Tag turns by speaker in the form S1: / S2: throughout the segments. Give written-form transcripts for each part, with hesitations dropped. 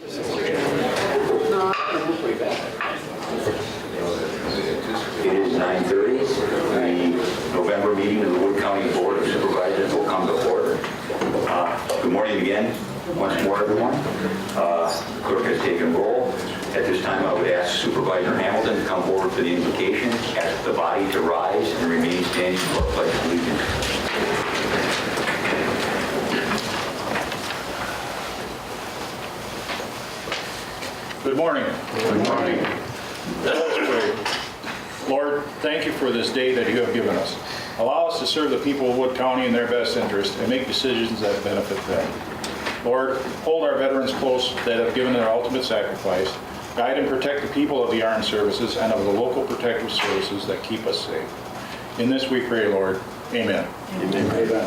S1: It is 9:30. The November meeting of the Wood County Board of Supervisors will come to order. Good morning again, once more, everyone. The clerk has taken roll. At this time, I would ask Supervisor Hamilton to come forward for the invocation, ask the body to rise and remain standing for the pledge of allegiance.
S2: Good morning. Good morning. Lord, thank you for this day that you have given us. Allow us to serve the people of Wood County in their best interest and make decisions that benefit them. Lord, hold our veterans close that have given their ultimate sacrifice. Guide and protect the people of the armed services and of the local protective services that keep us safe. In this we pray, Lord. Amen.
S1: Amen.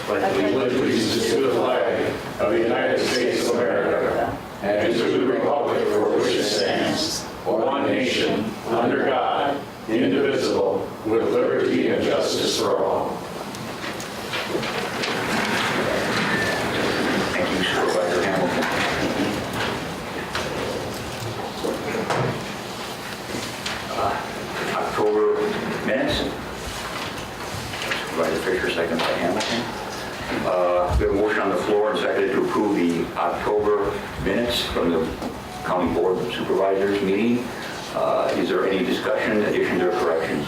S3: Allegiance to the flag of the United States of America and to the republic for which it stands, one nation, under God, indivisible, with liberty and justice for all.
S1: Thank you, Supervisor Hamilton. October minutes. Supervisor Fisher, second by Hamilton. We have a motion on the floor and seconded to approve the October minutes from the County Board of Supervisors meeting. Is there any discussion, additions, or corrections?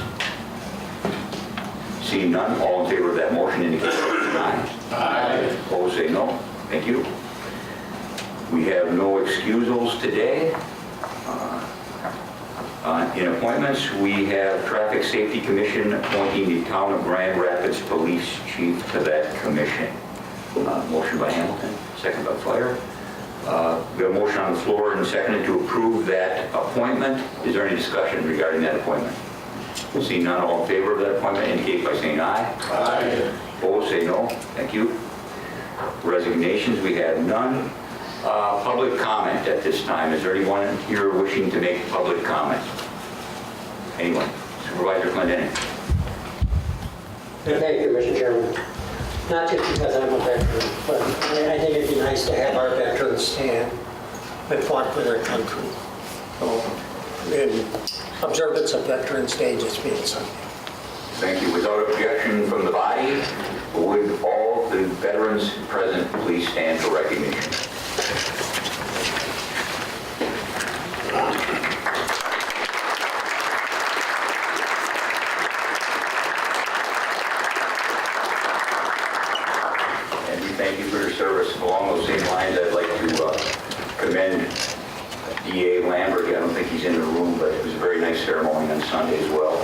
S1: Seeing none, all in favor of that motion indicate by saying aye.
S3: Aye.
S1: Opposed, say no. Thank you. We have no excusals today. In appointments, we have Traffic Safety Commission appointing the Town of Grand Rapids Police Chief to that commission. Motion by Hamilton, second by Fire. We have a motion on the floor and seconded to approve that appointment. Is there any discussion regarding that appointment? Seeing none, all in favor of that appointment indicate by saying aye.
S3: Aye.
S1: Opposed, say no. Thank you. Resignations, we have none. Public comment at this time. Is there anyone here wishing to make public comment? Anyone? Supervisor Clendenin.
S4: Thank you, Mr. Chairman. Not just because I'm a veteran, but I think it'd be nice to have our veterans stand and fought for their country. So, in observance of Veterans Day just being Sunday.
S1: Thank you. Without objection from the body, would all the veterans present please stand for recognition? And we thank you for your service. Along those same lines, I'd like to commend DA Lambert. I don't think he's in the room, but it was a very nice ceremony on Sunday as well.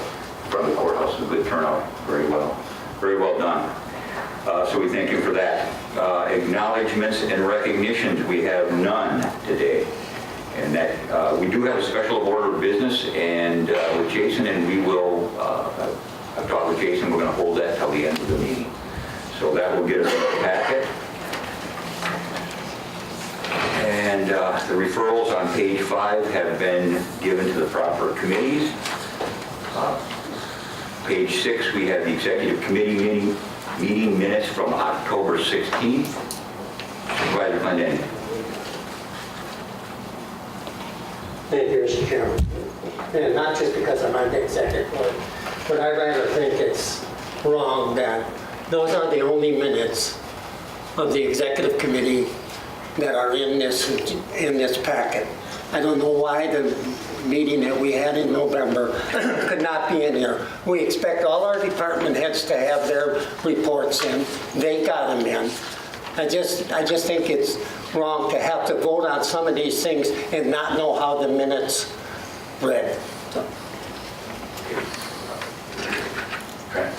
S1: From the courthouse, a good turnout. Very well done. So we thank you for that. Acknowledgements and recognitions, we have none today. And that we do have a special order of business and with Jason, and we will, I've talked with Jason, we're going to hold that till the end of the meeting. So that will get us in the packet. And the referrals on page 5 have been given to the proper committees. Page 6, we have the executive committee meeting minutes from October 16th. Supervisor Clendenin.
S4: Thank you, Mr. Chairman. And not just because I'm on the executive board, but I rather think it's wrong that those are the only minutes of the executive committee that are in this packet. I don't know why the meeting that we had in November could not be in here. We expect all our department heads to have their reports in. They got them in. I just think it's wrong to have to vote on some of these things and not know how the minutes read. So.
S1: Okay.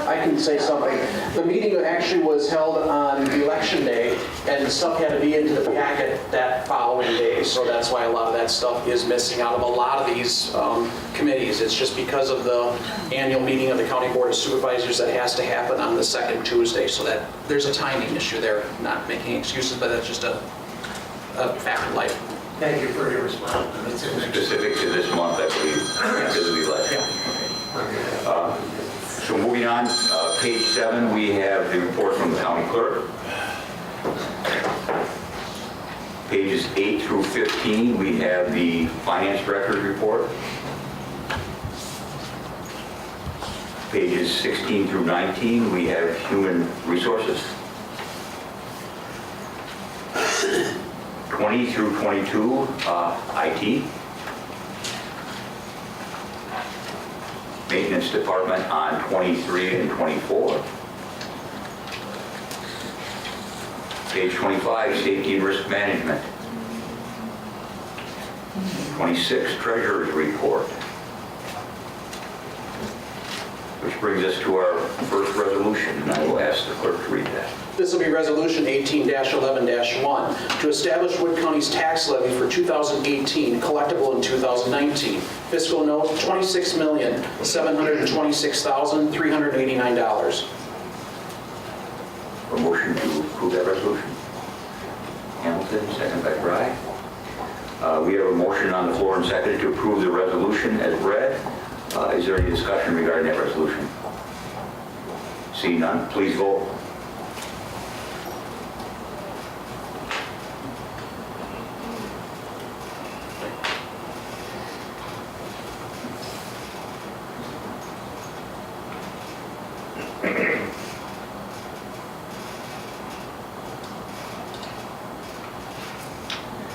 S5: I can say something. The meeting actually was held on Election Day, and stuff had to be into the packet that following day, so that's why a lot of that stuff is missing out of a lot of these committees. It's just because of the annual meeting of the County Board of Supervisors that has to happen on the second Tuesday, so that there's a timing issue there. Not making excuses, but that's just a fact of life.
S4: Thank you for your response.
S1: Specific to this month, I believe, because of the election. So moving on, page 7, we have the report from the county clerk. Pages 8 through 15, we have the finance director's report. Pages 16 through 19, we have human resources. 20 through 22, IT. Maintenance department on 23 and 24. Page 25, safety and risk management. 26, treasurer's report. Which brings us to our first resolution, and I will ask the clerk to read that.
S5: This will be Resolution 18-11-1 to establish Wood County's tax levy for 2018, collectible in 2019. Fiscal note $26,726,389.
S1: A motion to approve that resolution. Hamilton, second by Fry. We have a motion on the floor and seconded to approve the resolution as read. Is there any discussion regarding that resolution? Seeing none, please vote.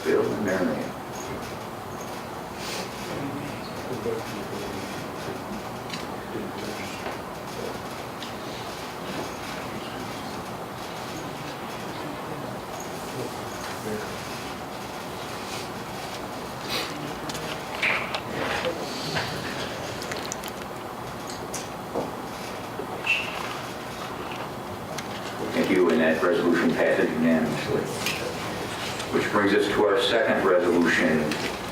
S1: Bill and Mary. Thank you, and that resolution passes unanimously. Which brings us to our second resolution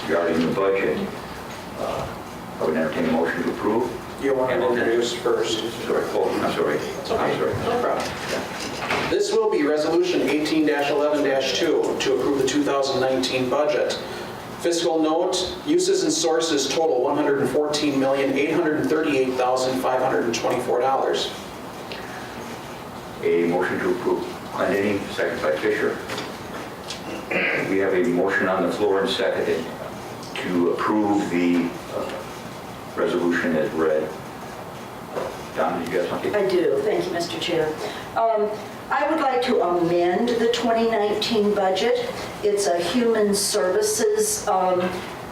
S1: regarding the budget. I would entertain a motion to approve.
S5: You want to introduce first?
S1: Sorry, I'm sorry. I'm sorry.
S5: No problem. This will be Resolution 18-11-2 to approve the 2019 budget. Fiscal note, uses and sources total $114,838,524.
S1: A motion to approve. Clendenny, second by Fisher. We have a motion on the floor and seconded to approve the resolution as read. Don, did you have something?
S6: I do. Thank you, Mr. Chair. I would like to amend the 2019 budget. It's a human services,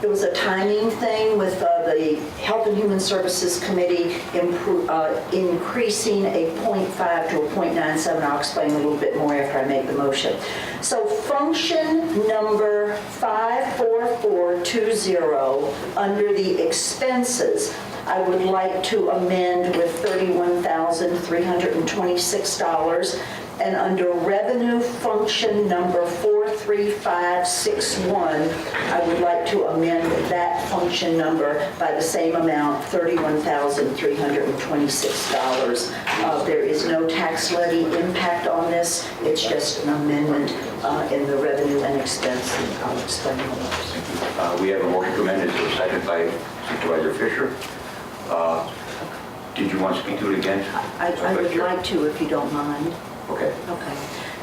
S6: it was a timing thing with the Health and Human Services Committee increasing a 0.5 to a 0.97. I'll explain a little bit more after I make the motion. So function number 54420 under the expenses, I would like to amend with $31,326, and under revenue function number 43561, I would like to amend that function number by the same amount, $31,326. There is no tax levy impact on this. It's just an amendment in the revenue and expense, and I'll explain more.
S1: We have a motion to amend. Is there a second by Supervisor Fisher? Did you want to speak to it again?
S6: I would like to, if you don't mind.
S1: Okay.
S6: Okay.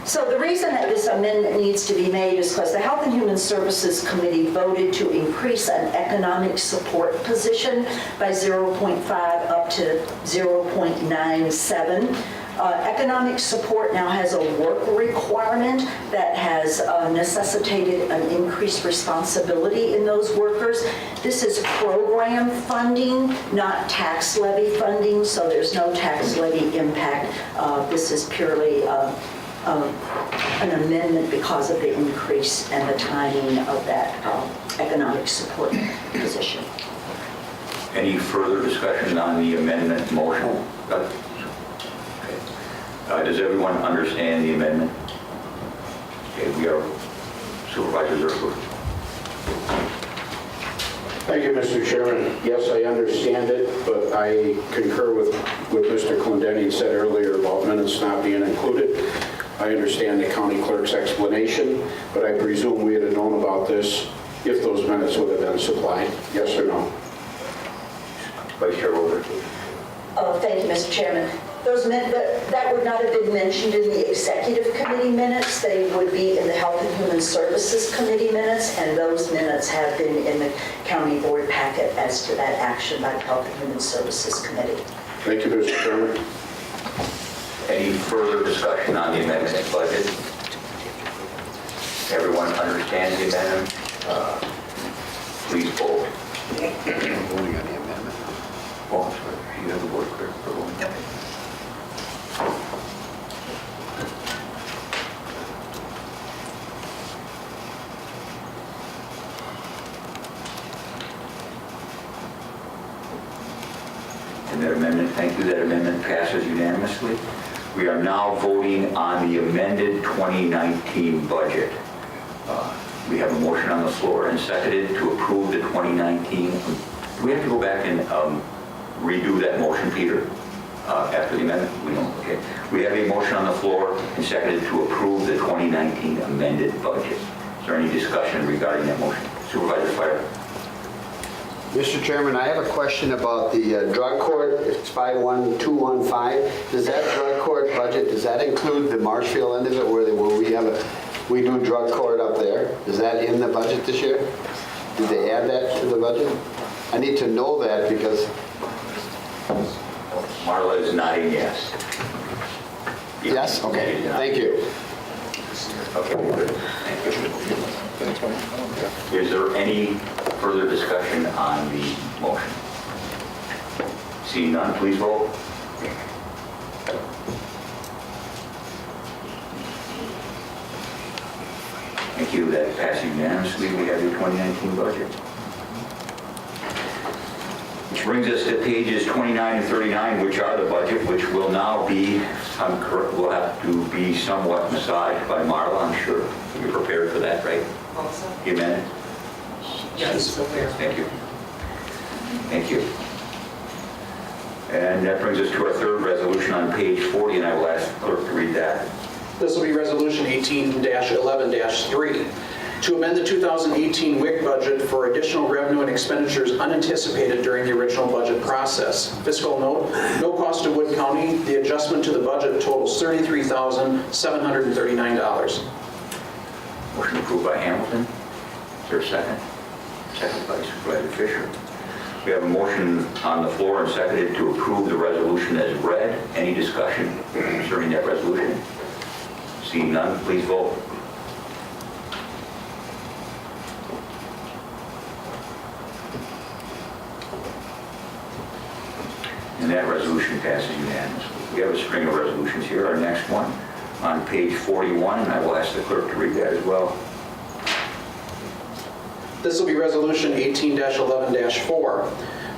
S6: So the reason that this amendment needs to be made is because the Health and Human Services Committee voted to increase an economic support position by 0.5 up to 0.97. Economic support now has a work requirement that has necessitated an increased responsibility in those workers. This is program funding, not tax levy funding, so there's no tax levy impact. This is purely an amendment because of the increase and the timing of that economic support position.
S1: Any further discussion on the amendment motion? Does everyone understand the amendment? Okay, we are Supervisor Zerfler.
S3: Thank you, Mr. Chairman. Yes, I understand it, but I concur with what Mr. Clendenny said earlier about minutes not being included. I understand the county clerk's explanation, but I presume we had known about this if those minutes would have been supplied. Yes or no?
S1: Vice Chair Wilbur.
S6: Thank you, Mr. Chairman. That would not have been mentioned in the Executive Committee minutes. They would be in the Health and Human Services Committee minutes, and those minutes have been in the County Board packet as to that action by the Health and Human Services Committee.
S3: Thank you, Mr. Chairman.
S1: Any further discussion on the amendment budget? Everyone understands the amendment? Please vote.
S7: Voting on the amendment.
S1: Oh, sorry. You have the word clear for voting? Yep. And that amendment, thank you, that amendment passes unanimously. We are now voting on the amended 2019 budget. We have a motion on the floor and seconded to approve the 2019. Do we have to go back and redo that motion, Peter, after the amendment? We don't, okay. We have a motion on the floor and seconded to approve the 2019 amended budget. Is there any discussion regarding that motion? Supervisor Fire.
S7: Mr. Chairman, I have a question about the drug court. It's 51215. Does that drug court budget, does that include the Marshfield end of it where we do drug court up there? Is that in the budget this year? Did they add that to the budget? I need to know that because...
S1: Marla is nodding yes.
S7: Yes? Okay, thank you.
S1: Okay, good. Thank you. Is there any further discussion on the motion? Seeing none, please vote. Thank you. That passes unanimously. We have your 2019 budget. Which brings us to pages 29 and 39, which are the budget, which will now be, will have to be somewhat massaged by Marla, I'm sure. You're prepared for that, right?
S8: Also?
S1: You amended?
S8: Yes.
S1: Thank you. Thank you. And that brings us to our third resolution on page 40, and I will ask the clerk to read that.
S5: This will be Resolution 18-11-3. To amend the 2018 WIC budget for additional revenue and expenditures unanticipated during the original budget process. Fiscal note, no cost to Wood County. The adjustment to the budget totals $33,739.
S1: Motion approved by Hamilton. Is there a second? Second by Supervisor Fisher. We have a motion on the floor and seconded to approve the resolution as read. Any discussion concerning that resolution? Seeing none, please vote. And that resolution passes unanimously. We have a string of resolutions here. Our next one on page 41, and I will ask the clerk to read that as well.
S5: This will be Resolution 18-11-4.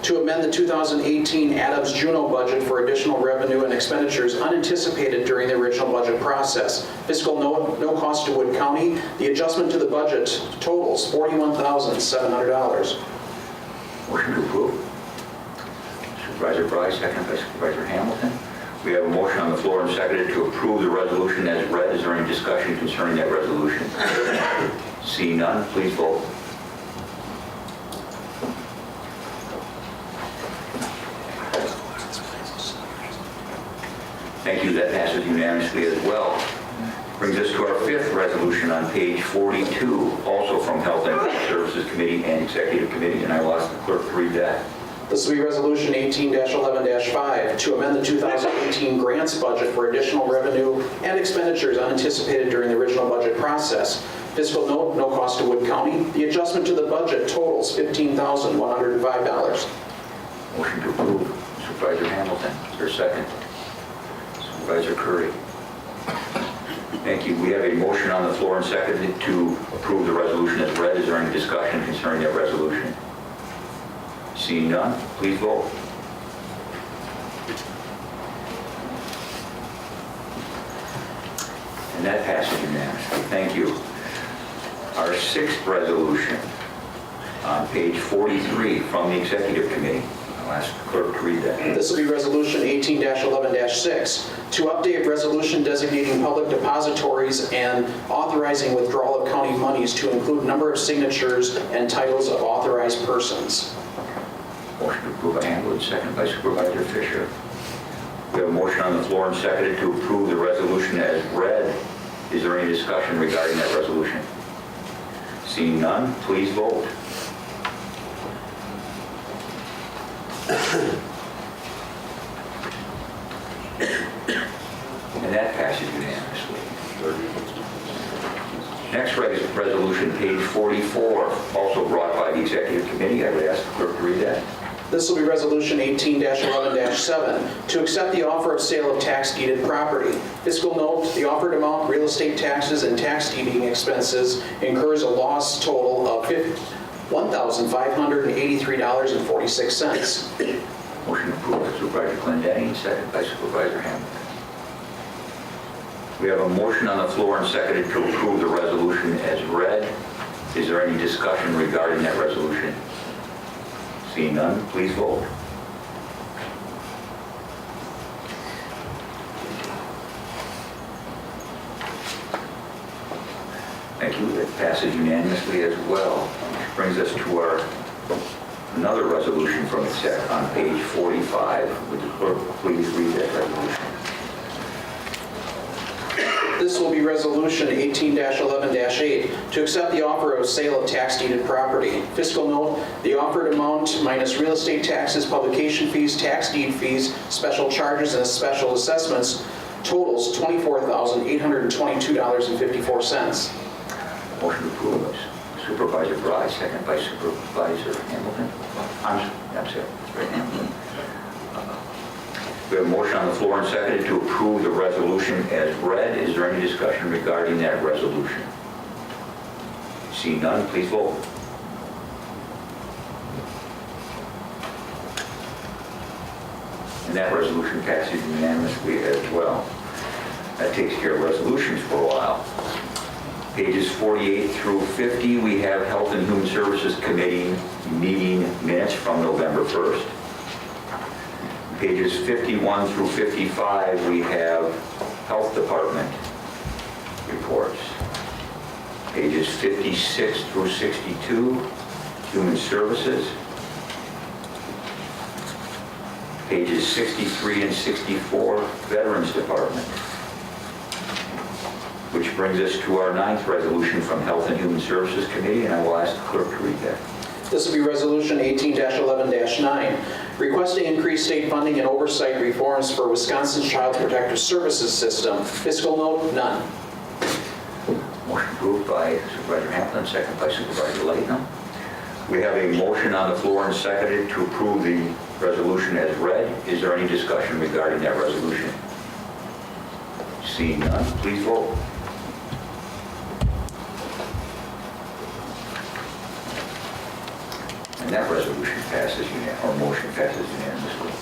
S5: To amend the 2018 Adams-Juneau budget for additional revenue and expenditures unanticipated during the original budget process. Fiscal note, no cost to Wood County. The adjustment to the budget totals $41,700.
S1: Motion to approve. Supervisor Bryce, second by Supervisor Hamilton. We have a motion on the floor and seconded to approve the resolution as read. Is there any discussion concerning that resolution? Seeing none, please vote. Thank you. That passes unanimously as well. Brings us to our fifth resolution on page 42, also from Health and Human Services Committee and Executive Committee, and I will ask the clerk to read that.
S5: This will be Resolution 18-11-5 to amend the 2018 grants budget for additional revenue and expenditures unanticipated during the original budget process. Fiscal note, no cost to Wood County. The adjustment to the budget totals $15,105.
S1: Motion to approve. Supervisor Hamilton, is there a second? Supervisor Curry. Thank you. We have a motion on the floor and seconded to approve the resolution as read. Is there any discussion concerning that resolution? Seeing none, please vote. And that passes unanimously. Thank you. Our sixth resolution on page 43 from the Executive Committee. I'll ask the clerk to read that.
S5: This will be Resolution 18-11-6 to update resolution designating public depositories and authorizing withdrawal of county monies to include number of signatures and titles of authorized persons.
S1: Motion to approve by Hamilton, second by Supervisor Fisher. We have a motion on the floor and seconded to approve the resolution as read. Is there any discussion regarding that resolution? Seeing none, please vote. And that passes unanimously. Next resolution, page 44, also brought by the Executive Committee. I would ask the clerk to read that.
S5: This will be Resolution 18-11-7, to accept the offer of sale of tax deeded property. Fiscal note, the offered amount, real estate taxes, and tax deeding expenses incurs a loss total of $1,583.46.
S1: Motion approved by Supervisor Clendenny, second by Supervisor Hamilton. We have a motion on the floor and seconded to approve the resolution as read. Is there any discussion regarding that resolution? Seeing none, please vote. Thank you. It passes unanimously as well. Which brings us to another resolution from Exec on page 45. Would the clerk please read that resolution?
S5: This will be Resolution 18-11-8, to accept the offer of sale of tax deeded property. Fiscal note, the offered amount minus real estate taxes, publication fees, tax deed fees, special charges, and special assessments totals $24,822.54.
S1: Motion approved by Supervisor Fry, second by Supervisor Hamilton. I'm sorry, Supervisor Hamilton. We have a motion on the floor and seconded to approve the resolution as read. Is there any discussion regarding that resolution? Seeing none, please vote. And that resolution passes unanimously as well. That takes care of resolutions for a while. Pages 48 through 50, we have Health and Human Services Committee meeting minutes from November 1st. Pages 51 through 55, we have Health Department reports. Pages 56 through 62, Human Services. Pages 63 and 64, Veterans Department. Which brings us to our 9th resolution from Health and Human Services Committee, and I will ask the clerk to read that.
S5: This will be Resolution 18-11-9, requesting increased state funding and oversight reforms for Wisconsin's Child Protective Services System. Fiscal note, none.
S1: Motion approved by Supervisor Hamilton, second by Supervisor Leitner. We have a motion on the floor and seconded to approve the resolution as read. Is there any discussion regarding that resolution? Seeing none, please vote. And that resolution passes motion passes unanimously.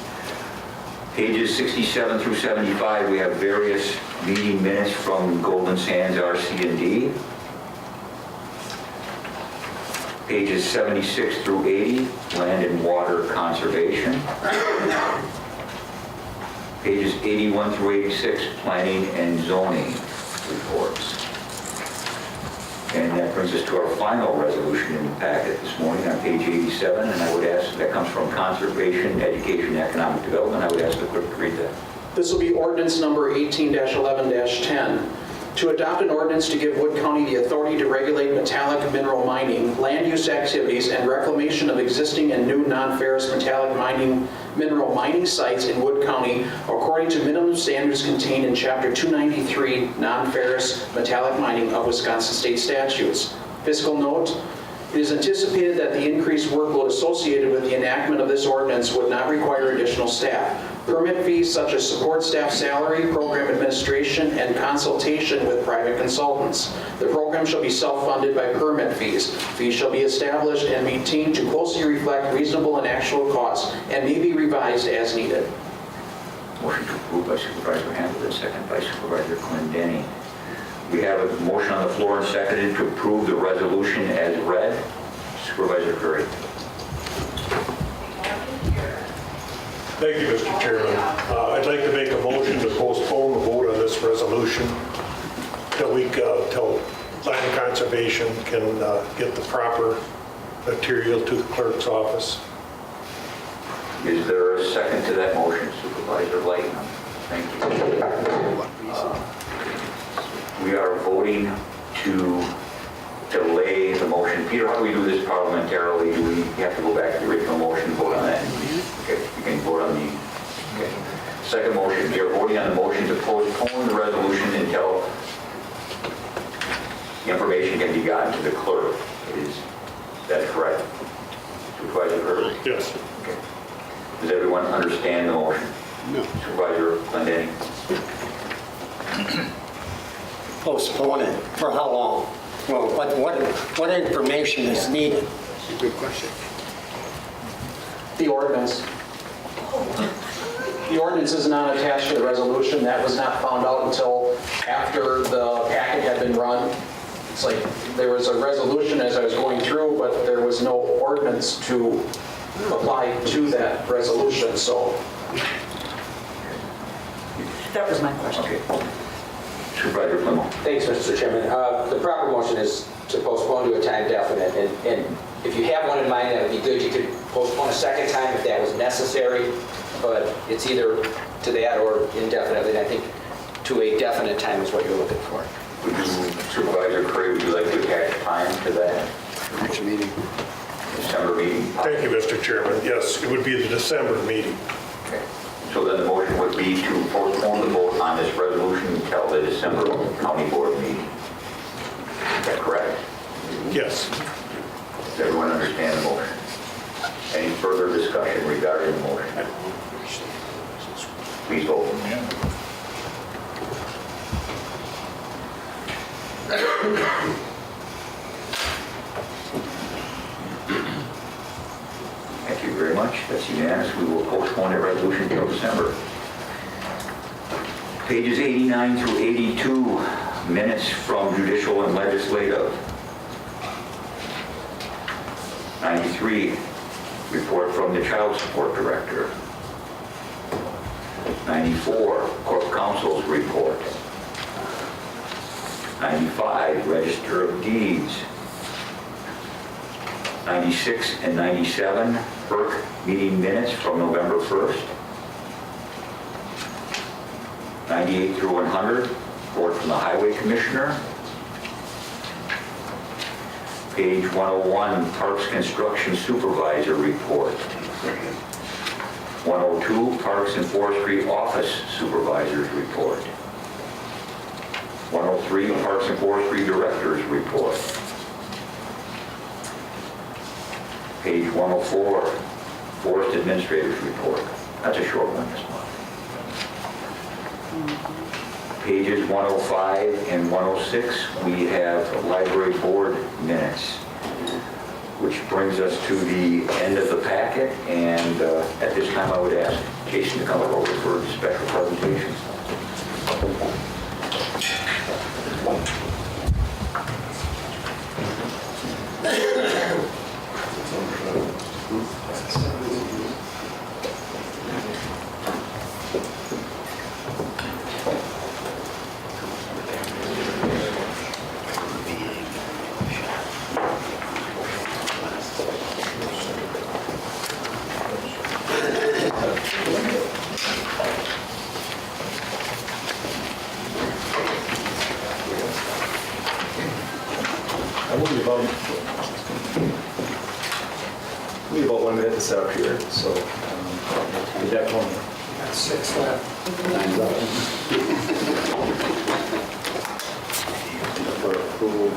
S1: Pages 67 through 75, we have various meeting minutes from Golden Sands RC&D. Pages 76 through 80, Land and Water Conservation. Pages 81 through 86, Planning and Zoning reports. And that brings us to our final resolution in the packet this morning on page 87, and I would ask, that comes from Conservation, Education, and Economic Development. I would ask the clerk to read that.
S5: This will be ordinance number 18-11-10, to adopt an ordinance to give Wood County the authority to regulate metallic mineral mining, land use activities, and reclamation of existing and new non-ferrous metallic mineral mining sites in Wood County according to minimum standards contained in Chapter 293, Non-Ferrous Metallic Mining of Wisconsin State Statutes. Fiscal note, it is anticipated that the increased workload associated with the enactment of this ordinance would not require additional staff. Permit fees such as support staff salary, program administration, and consultation with private consultants. The program shall be self-funded by permit fees. Fees shall be established and maintained to closely reflect reasonable and actual costs and may be revised as needed.
S1: Motion to approve by Supervisor Hamilton, second by Supervisor Clendenny. We have a motion on the floor and seconded to approve the resolution as read. Supervisor Curry.
S3: Thank you, Mr. Chairman. I'd like to make a motion to postpone the vote on this resolution till land conservation can get the proper material to the clerk's office.
S1: Is there there a second to that motion? Supervisor Light? Thank you. We are voting to delay the motion. Peter, how do we do this parliamentarily? Do we have to go back to the original motion and vote on that? Okay, you can vote on the, okay. Second motion, we are voting on the motion to postpone the resolution until the information can be gotten to the clerk. Is that correct? Supervisor Curtis?
S3: Yes.
S1: Okay. Does everyone understand the motion?
S7: No.
S1: Supervisor Glendenning?
S4: Postpone it for how long? Well, what information is needed?
S7: Good question.
S5: The ordinance. The ordinance is not attached to the resolution. That was not found out until after the packet had been run. It's like there was a resolution as I was going through, but there was no ordinance to apply to that resolution, so.
S6: That was my question.
S1: Okay. Supervisor Plymouth?
S9: Thanks, Mr. Chairman. The proper motion is to postpone to a time definite, and if you have one in mind, that would be good. You could postpone a second time if that was necessary, but it's either to that or indefinitely. And I think to a definite time is what you're looking for.
S1: Supervisor Curry, would you like to attach time to that
S7: Next meeting.
S1: December meeting?
S3: Thank you, Mr. Chairman. Yes, it would be the December meeting.
S1: Okay. So then the motion would be to postpone the vote on this resolution until the December county board meeting. Is that correct?
S3: Yes.
S1: Does everyone understand the motion? Any further discussion regarding the motion? Please vote. Thank you very much. That's unanimous. We will postpone the resolution until December. Pages 89 through 82, minutes from judicial and legislative. 93, report from the child support director. 94, corp counsel's report. 95, register of deeds. 96 and 97, FERC meeting minutes from November 1st. 98 through 100, report from the highway commissioner. Page 101, Parks Construction Supervisor report. 102, Parks and Forestry Office Supervisors report. 103, Parks and Forestry Directors report. Page 104, Forest Administrators report. That's a short one this month. Pages 105 and 106, we have library board minutes, which brings us to the end of the packet, and at this time I would ask Jason to come over for the special presentation.
S10: We have about 1 minute to set up here, so we definitely.
S4: That's 6 left.
S10: For approval.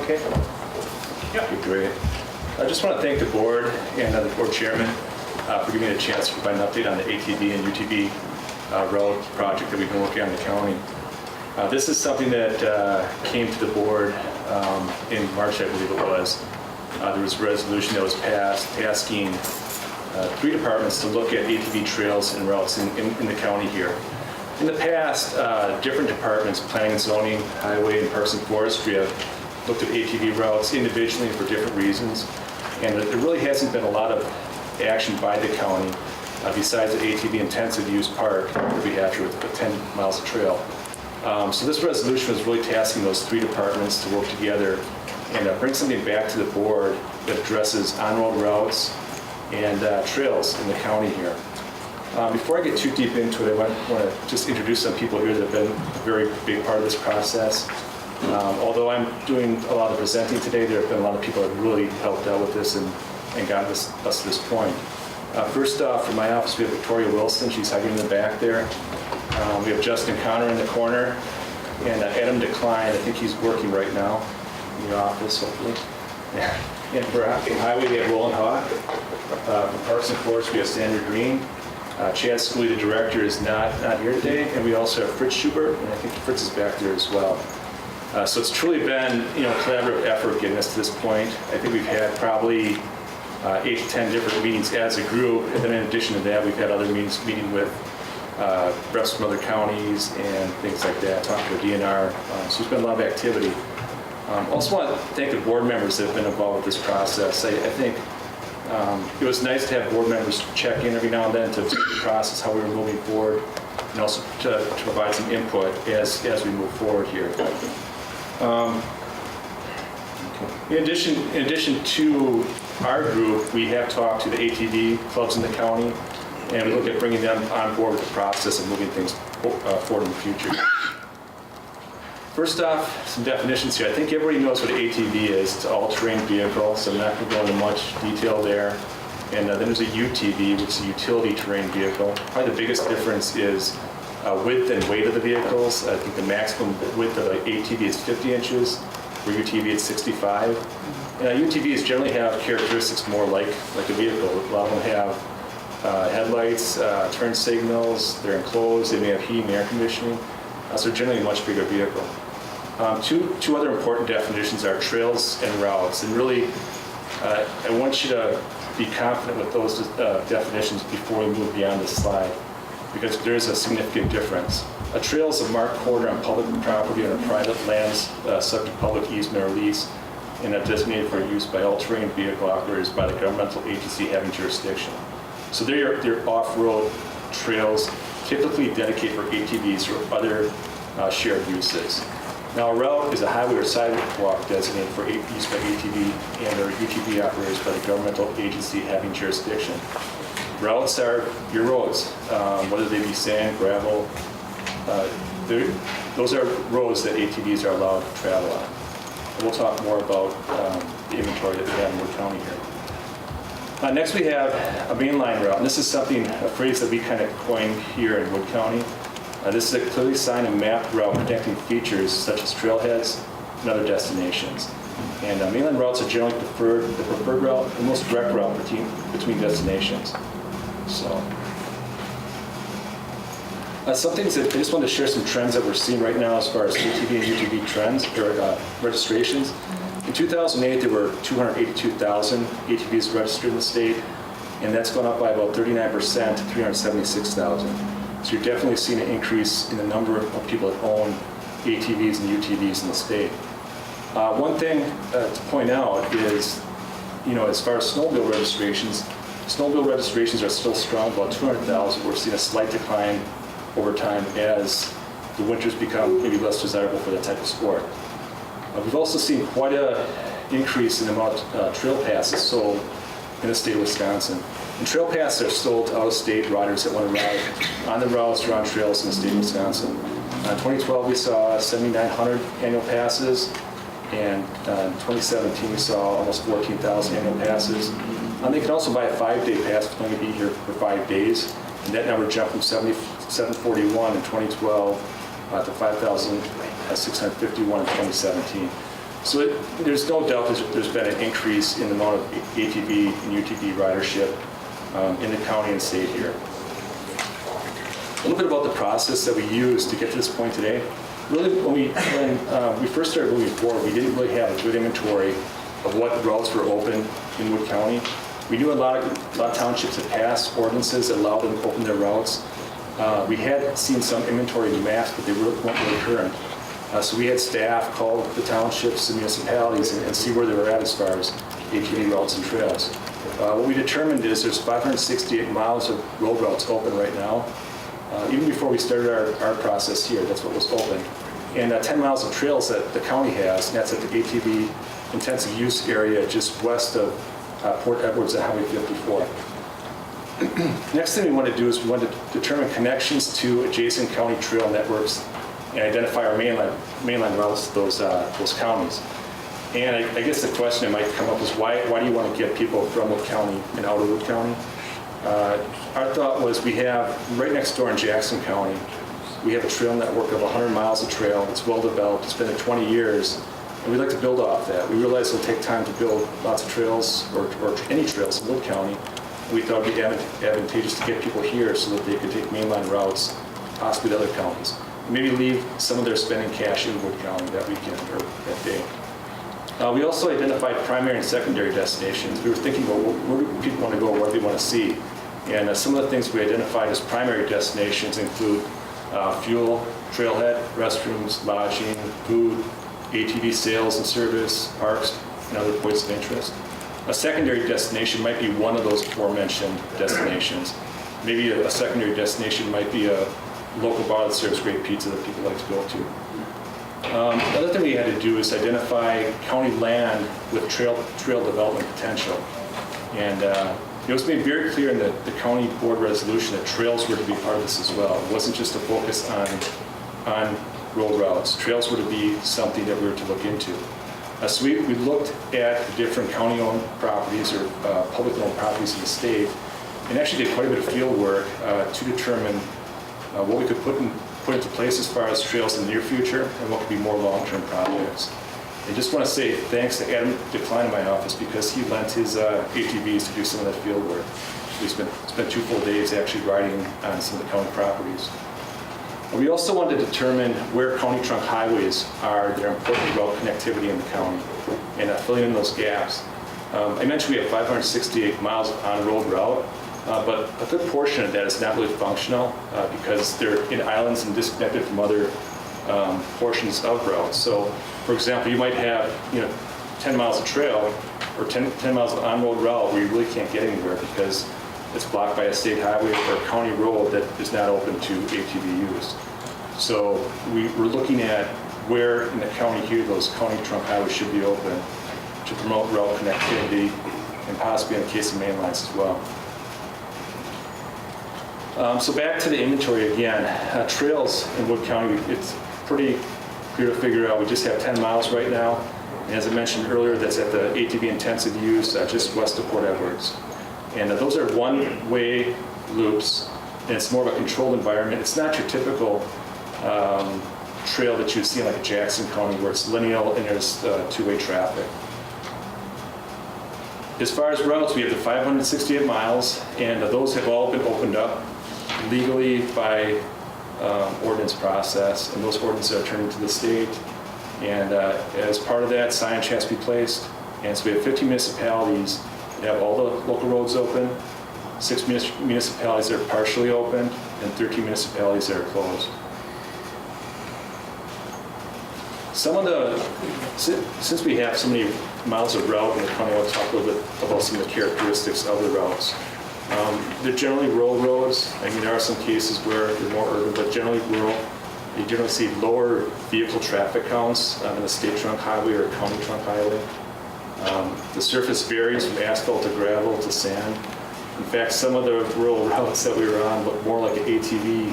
S2: okay?
S10: Okay, great. I just want to thank the board and the board chairman for giving me a chance to provide an update on the ATV and UTV road project that we've been working on in the county. This is something that came to the board in March, I believe it was. There was a resolution that was passed asking 3 departments to look at ATV trails and routes in the county here. In the past, different departments, planning and zoning, highway, and parks and forestry, have looked at ATV routes individually for different reasons. And there really hasn't been a lot of action by the county besides the ATV intensive use park that we have here with 10 miles of trail. So this resolution was really tasking those 3 departments to work together and bring something back to the board that addresses on-road routes and trails in the county here. Before I get too deep into it, I want to just introduce some people here that have been a very big part of this process. Although I'm doing a lot of presenting today, there have been a lot of people that have really helped out with this and gotten us to this point. First off, from my office, we have Victoria Wilson. She's hiding in the back there. We have Justin Connor in the corner, and Adam Decline. I think he's working right now in the office, hopefully. Yeah. And from Highway, we have Roland Hawk. From Parks and Forest, we have Sandra Green. Chad Schooley, the director, is not here today, and we also have Fritz Schubert, and I think Fritz is back there as well. So it's truly been, a collaborative effort getting us to this point. I think we've had probably 8 to 10 different meetings as a group, and then in addition to that, we've had other meetings meeting with reps from other counties and things like that, talking to DNR. So there's been a lot of activity. Also want to thank the board members that have been involved with this process. I think it was nice to have board members check in every now and then to see the process, how we were moving forward, and also to provide some input as we move forward here. In addition to our group, we have talked to the ATV clubs in the county, and we look at bringing them on board with the process and moving things forward in the future. First off, some definitions here. I think everybody knows what an ATV is. It's an all-terrain vehicle, so I'm not going to go into much detail there. And then there's a UTV, which is a utility terrain vehicle. Probably the biggest difference is width and weight of the vehicles. I think the maximum width of an ATV is 50 inches, for UTV it's 65. And UTVs generally have characteristics more like a vehicle. A lot of them have headlights, turn signals, they're enclosed, they may have heating and air conditioning. So they're generally a much bigger vehicle. Two other important definitions are trails and routes. And really, I want you to be confident with those definitions before we move beyond this slide, because there is a significant difference. A trail is a marked corridor on public property or private lands subject to public easement or lease, and are designated for use by all-terrain vehicle operators by the governmental agency having jurisdiction. So they're off-road trails, typically dedicated for ATVs or other shared uses. Now, a route is a highway or sidewalk designated for use by ATV and or UTV operators by the governmental agency having jurisdiction. Routes are your roads, whether they be sand, gravel. Those are roads that ATVs are allowed to travel on. And we'll talk more about the inventory that we have in Wood County here. Next we have a mainline route, and this is a phrase that we kind of coined here in Wood County. This is a clearly signed and mapped route connecting features such as trailheads and other destinations. And mainline routes are generally the preferred route, the most direct route between destinations. So, some things that I just wanted to share some trends that we're seeing right now as far as ATV and UTV trends or registrations. In 2008, there were 282,000 ATVs registered in the state, and that's gone up by about 39% to 376,000. So you're definitely seeing an increase in the number of people that own ATVs and UTVs in the state. One thing to point out is, as far as snowmobile registrations are still strong, about 200,000. We're seeing a slight decline over time as the winters become maybe less desirable for that type of sport. We've also seen quite an increase in the amount of trail passes sold in the state of Wisconsin. And trail passes are sold to out-of-state riders that want to ride on the routes or on trails in the state of Wisconsin. In 2012, we saw 7,900 annual passes, and in 2017, we saw almost 14,000 annual passes. They can also buy a 5-day pass if they're going to be here for 5 days, and that number jumped from 741 in 2012 to 5,651 in 2017. So there's no doubt there's been an increase in the amount of ATV and UTV ridership in the county and state here. A little bit about the process that we used to get to this point today. Really, when we first started moving forward, we didn't really have a good inventory of what routes were open in Wood County. We knew a lot of townships had passed ordinances that allowed them to open their routes. We had seen some inventory maps, but they weren't really current. So we had staff call the townships and municipalities and see where they were at as far as ATV routes and trails. What we determined is there's 568 miles of road routes open right now. Even before we started our process here, that's what was open. And 10 miles of trails that the county has, and that's at the ATV intensive use area just west of Port Edwards at Highway 54. Next thing we want to do is we want to determine connections to adjacent county trail networks and identify our mainline routes to those counties. And I guess the question that might come up is why do you want to get people from Wood County and out of Wood County? Our thought was we have right next door in Jackson County, we have a trail network of 100 miles of trail. It's well developed. It's been there 20 years. And we'd like to build off that. We realize it'll take time to build lots of trails or any trails in Wood County. We thought it would be advantageous to get people here so that they could take mainline routes, possibly to other counties. Maybe leave some of their spending cash in Wood County that weekend or that day. We also identified primary and secondary destinations. We were thinking about where do people want to go, what do they want to see. And some of the things we identified as primary destinations include fuel, trailhead, restrooms, lodging, food, ATV sales and service, parks, and other points of interest. A secondary destination might be one of those aforementioned destinations. Maybe a secondary destination might be a local bar that serves great pizza that people like to go to. The other thing we had to do is identify county land with trail development potential. And it was made very clear in the county board resolution that trails were to be part of this as well. It wasn't just a focus on road routes. Trails were to be something that we were to look into. So we looked at the different county-owned properties or public-owned properties in the state and actually did quite a bit of field work to determine what we could put into place as far as trails in the near future and what could be more long-term projects. I just want to say thanks to Adam Decline in my office because he lent his ATVs to do some of that field work. We spent 2 full days actually riding on some of the county properties. We also wanted to determine where county trunk highways are that are important route connectivity in the county and filling in those gaps. I mentioned we have 568 miles of on-road route, but a good portion of that is not really functional because they're in islands and disconnected from other portions of routes. So, for example, you might have 10 miles of trail or 10 miles of on-road route where you really can't get anywhere because it's blocked by a state highway or a county road that is not open to ATV use. So we're looking at where in the county here those county trunk highways should be open to promote route connectivity and possibly in the case of main lines as well. So back to the inventory again. Trails in Wood County, it's pretty clear to figure out. We just have 10 miles right now. And as I mentioned earlier, that's at the ATV intensive use just west of Port Edwards. And those are one-way loops, and it's more of a controlled environment. It's not your typical trail that you see in like Jackson County where it's lineal and there's two-way traffic. As far as routes, we have the 568 miles, and those have all been opened up legally by ordinance process, and those ordinances are turned into the state. And as part of that, signage has to be placed. And so we have 50 municipalities that have all the local roads open, 6 municipalities that are partially open, and 13 municipalities that are closed. Since we have so many miles of route in the county, I want to talk a little bit about some of the characteristics of the routes. They're generally rural roads. I mean, there are some cases where they're more urban, but generally rural. You generally see lower vehicle traffic counts on a state trunk highway or a county trunk highway. The surface varies from asphalt to gravel to sand. In fact, some of the rural routes that we were on look more like an ATV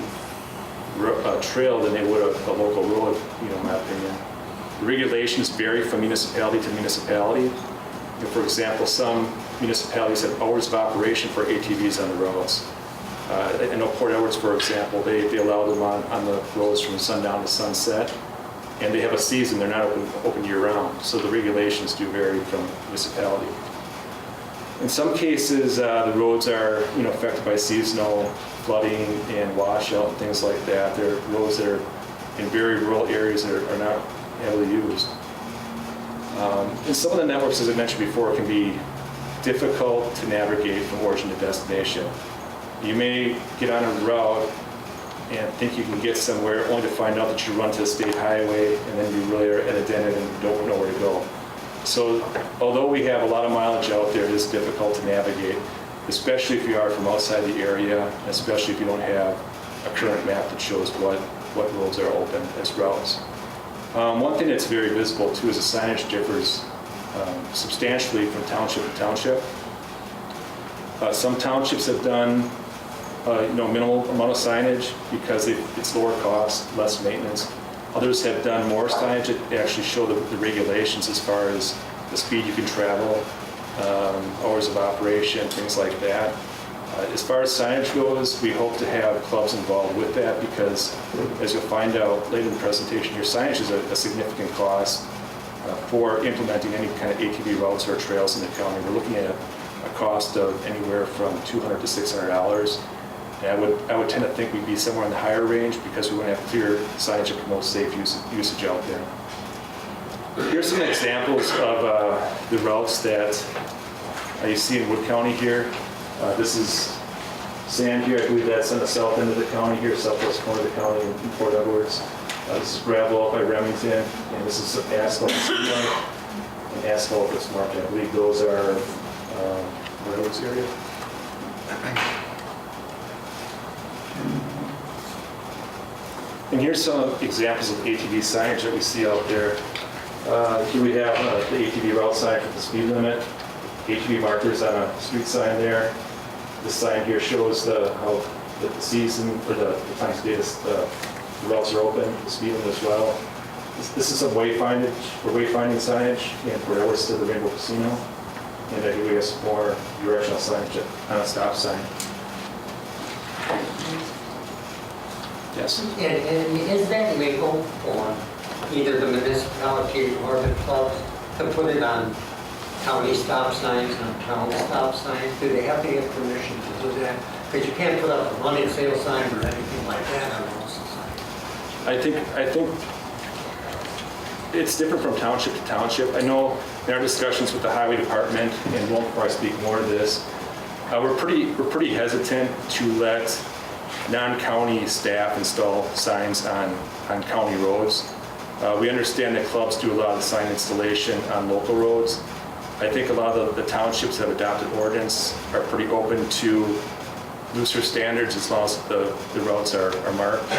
S10: trail than they would a local road, in my opinion. The regulations vary from municipality to municipality. For example, some municipalities have hours of operation for ATVs on the roads. I know Port Edwards, for example, they allow them on the roads from sundown to sunset. and they have a season, they're not open year-round, so the regulations do vary from municipality. In some cases, the roads are, affected by seasonal flooding and washout and things like that. There are roads that are in very rural areas that are not heavily used. And some of the networks, as I mentioned before, can be difficult to navigate from origin to destination. You may get on a route and think you can get somewhere only to find out that you run to a state highway and then you really are at a dead end and don't know where to go. So although we have a lot of mileage out there, it is difficult to navigate, especially if you are from outside the area, especially if you don't have a current map that shows what roads are open as routes. One thing that's very visible too is the signage differs substantially from township to township. Some townships have done minimal amount of signage because it's lower cost, less maintenance. Others have done more signage that actually show the regulations as far as the speed you can travel, hours of operation, things like that. As far as signage goes, we hope to have clubs involved with that because, as you'll find out later in the presentation, your signage is a significant cost for implementing any kind of ATV routes or trails in the county. We're looking at a cost of anywhere from $200 to $600. And I would tend to think we'd be somewhere in the higher range because we wouldn't have clear signage to promote safe usage out there. Here's some examples of the routes that you see in Wood County here. This is sand here. I believe that's on the south end of the county here, southwest corner of the county in Port Edwards. This is gravel up by Remington, and this is some asphalt and asphalt that's marked. I believe those are roads area. And here's some examples of ATV signage that we see out there. Here we have the ATV route sign with the speed limit, ATV markers on a street sign there. This sign here shows how the season or the times of day the routes are open, the speed limit as well. This is some wayfinding signage in Port Edwards to the Rainbow Casino. And here we have some more directional signage on a stop sign. Yes.
S4: And is that legal for either the municipality or the clubs to put it on county stop signs, on town stop signs? Do they have to get permission to do that? Because you can't put up a running sale sign or anything like that on those signs.
S10: I think it's different from township to township. I know in our discussions with the highway department, and we'll probably speak more to this, we're pretty hesitant to let non-county staff install signs on county roads. We understand that clubs do a lot of the sign installation on local roads. I think a lot of the townships that have adopted ordinance are pretty open to looser standards as long as the routes are marked.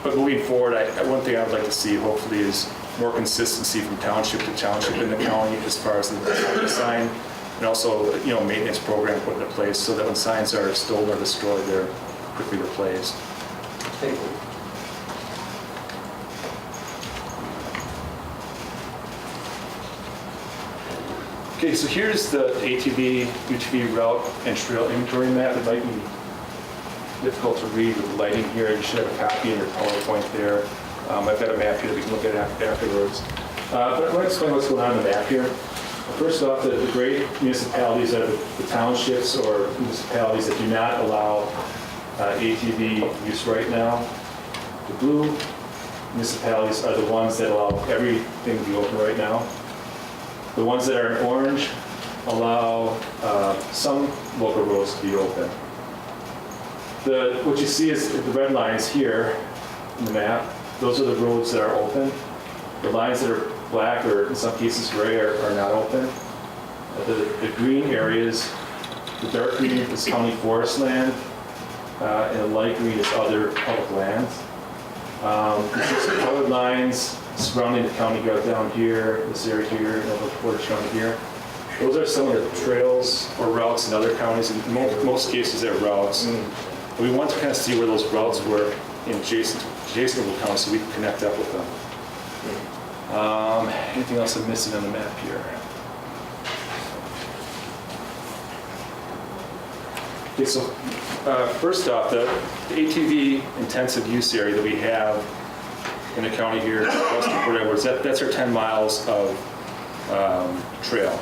S10: But moving forward, one thing I would like to see hopefully is more consistency from township to township in the county as far as the sign, and also maintenance program put into place so that when signs are stolen or destroyed, they're quickly replaced.
S4: Thank you.
S10: Okay, so here's the ATV, UTV route and trail inventory map. It might be difficult to read with the lighting here. You should have a copy in your PowerPoint there. I've got a map here that we can look at afterwards. But I want to explain what's going on in the map here. First off, the gray municipalities are the townships or municipalities that do not allow ATV use right now. The blue municipalities are the ones that allow everything to be open right now. The ones that are in orange allow some local roads to be open. What you see is the red lines here in the map. Those are the roads that are open. The lines that are black or in some cases gray are not open. The green areas, the dark green is county forest land, and the light green is other public lands. There's some colored lines surrounding the county go down here, this area here, and over Portage County here. Those are some of the trails or routes in other counties. In most cases, they're routes. We want to kind of see where those routes work in adjacent counties so we can connect up with them. Anything else I'm missing on the map here? Okay, so first off, the ATV intensive use area that we have in the county here, west of Port Edwards. That's our 10 miles of trail.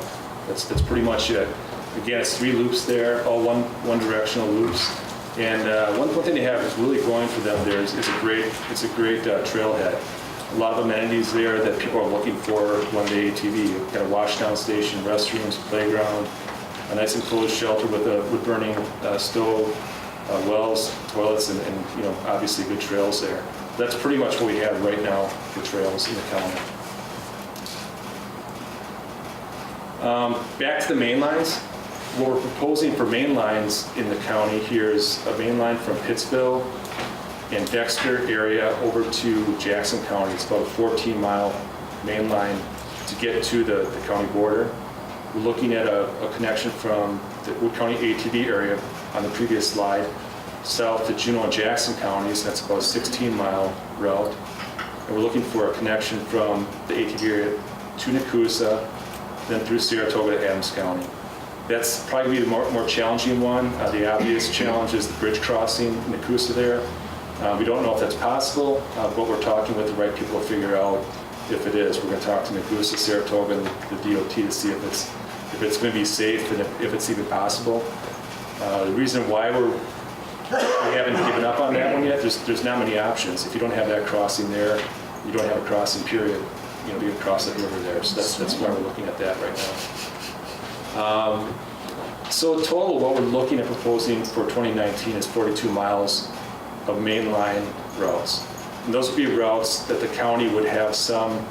S10: That's pretty much it. Again, it's 3 loops there, all one directional loops. And one thing they have is really going for them there is it's a great trailhead. A lot of amenities there that people are looking for when they ATV. You've got a washdown station, restrooms, playground, a nice enclosed shelter with a wood-burning stove, wells, toilets, and obviously good trails there. That's pretty much what we have right now for trails in the county. Back to the main lines. What we're proposing for main lines in the county here is a main line from Pittsville and Dexter area over to Jackson County. It's about a 14-mile main line to get to the county border. We're looking at a connection from the Wood County ATV area on the previous slide south to Juneau and Jackson counties. That's about a 16-mile route. And we're looking for a connection from the ATV area to Nakusa, then through Saratoga to Adams County. That's probably the more challenging one. The obvious challenge is the bridge crossing in Nakusa there. We don't know if that's possible, but we're talking with the right people to figure out if it is. We're going to talk to Nakusa, Saratoga, and the DOT to see if it's going to be safe and if it's even possible. The reason why we haven't given up on that one yet, there's not many options. If you don't have that crossing there, you don't have a crossing period. You can cross that river there. So that's why we're looking at that right now. So total, what we're looking at proposing for 2019 is 42 miles of mainline routes. And those would be routes that the county would have some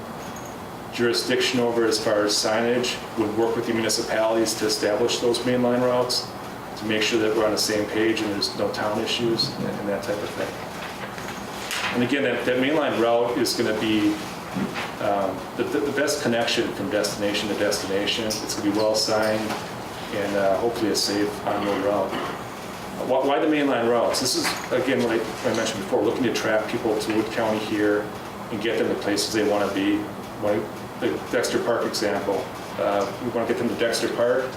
S10: jurisdiction over as far as signage, would work with the municipalities to establish those mainline routes, to make sure that we're on the same page and there's no town issues and that type of thing. And again, that mainline route is going to be the best connection from destination to destination. It's going to be well signed and hopefully a safe on-road route. Why the mainline routes? This is, again, what I mentioned before, looking to attract people to Wood County here and get them to places they want to be. The Dexter Park example, we want to get them to Dexter Park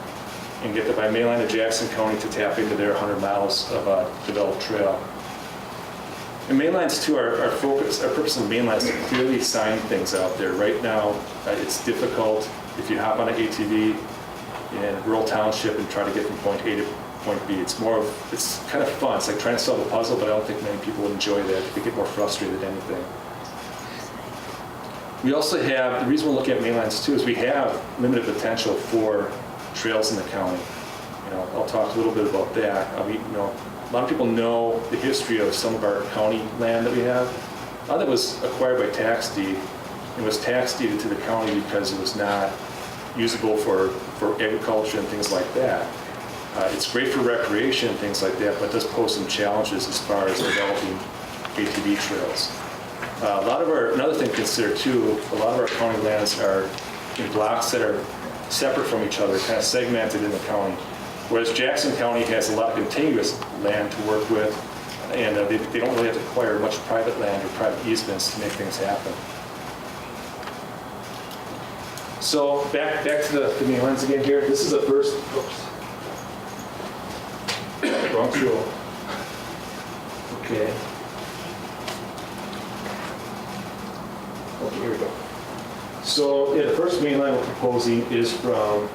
S10: and get them by mainline to Jackson County to tap into their 100 miles of developed trail. And mainlines too, our purpose in mainline is to clearly sign things out there. Right now, it's difficult if you hop on an ATV in a rural township and try to get from point A to point B. It's kind of fun. It's like trying to solve a puzzle, but I don't think many people would enjoy that. They get more frustrated than anything. We also have, the reason we're looking at mainlines too is we have limited potential for trails in the county. I'll talk a little bit about that. A lot of people know the history of some of our county land that we have. A lot of it was acquired by tax deed. It was tax deeded to the county because it was not usable for agriculture and things like that. It's great for recreation and things like that, but it does pose some challenges as far as developing ATV trails. Another thing to consider too, a lot of our county lands are in blocks that are separate from each other, kind of segmented in the county. Whereas Jackson County has a lot of contiguous land to work with, and they don't really have to acquire much private land or private easements to make things happen. So back to the main lines again here. This is the first, wrong tool. Okay. Here we go. So the first main line we're proposing is from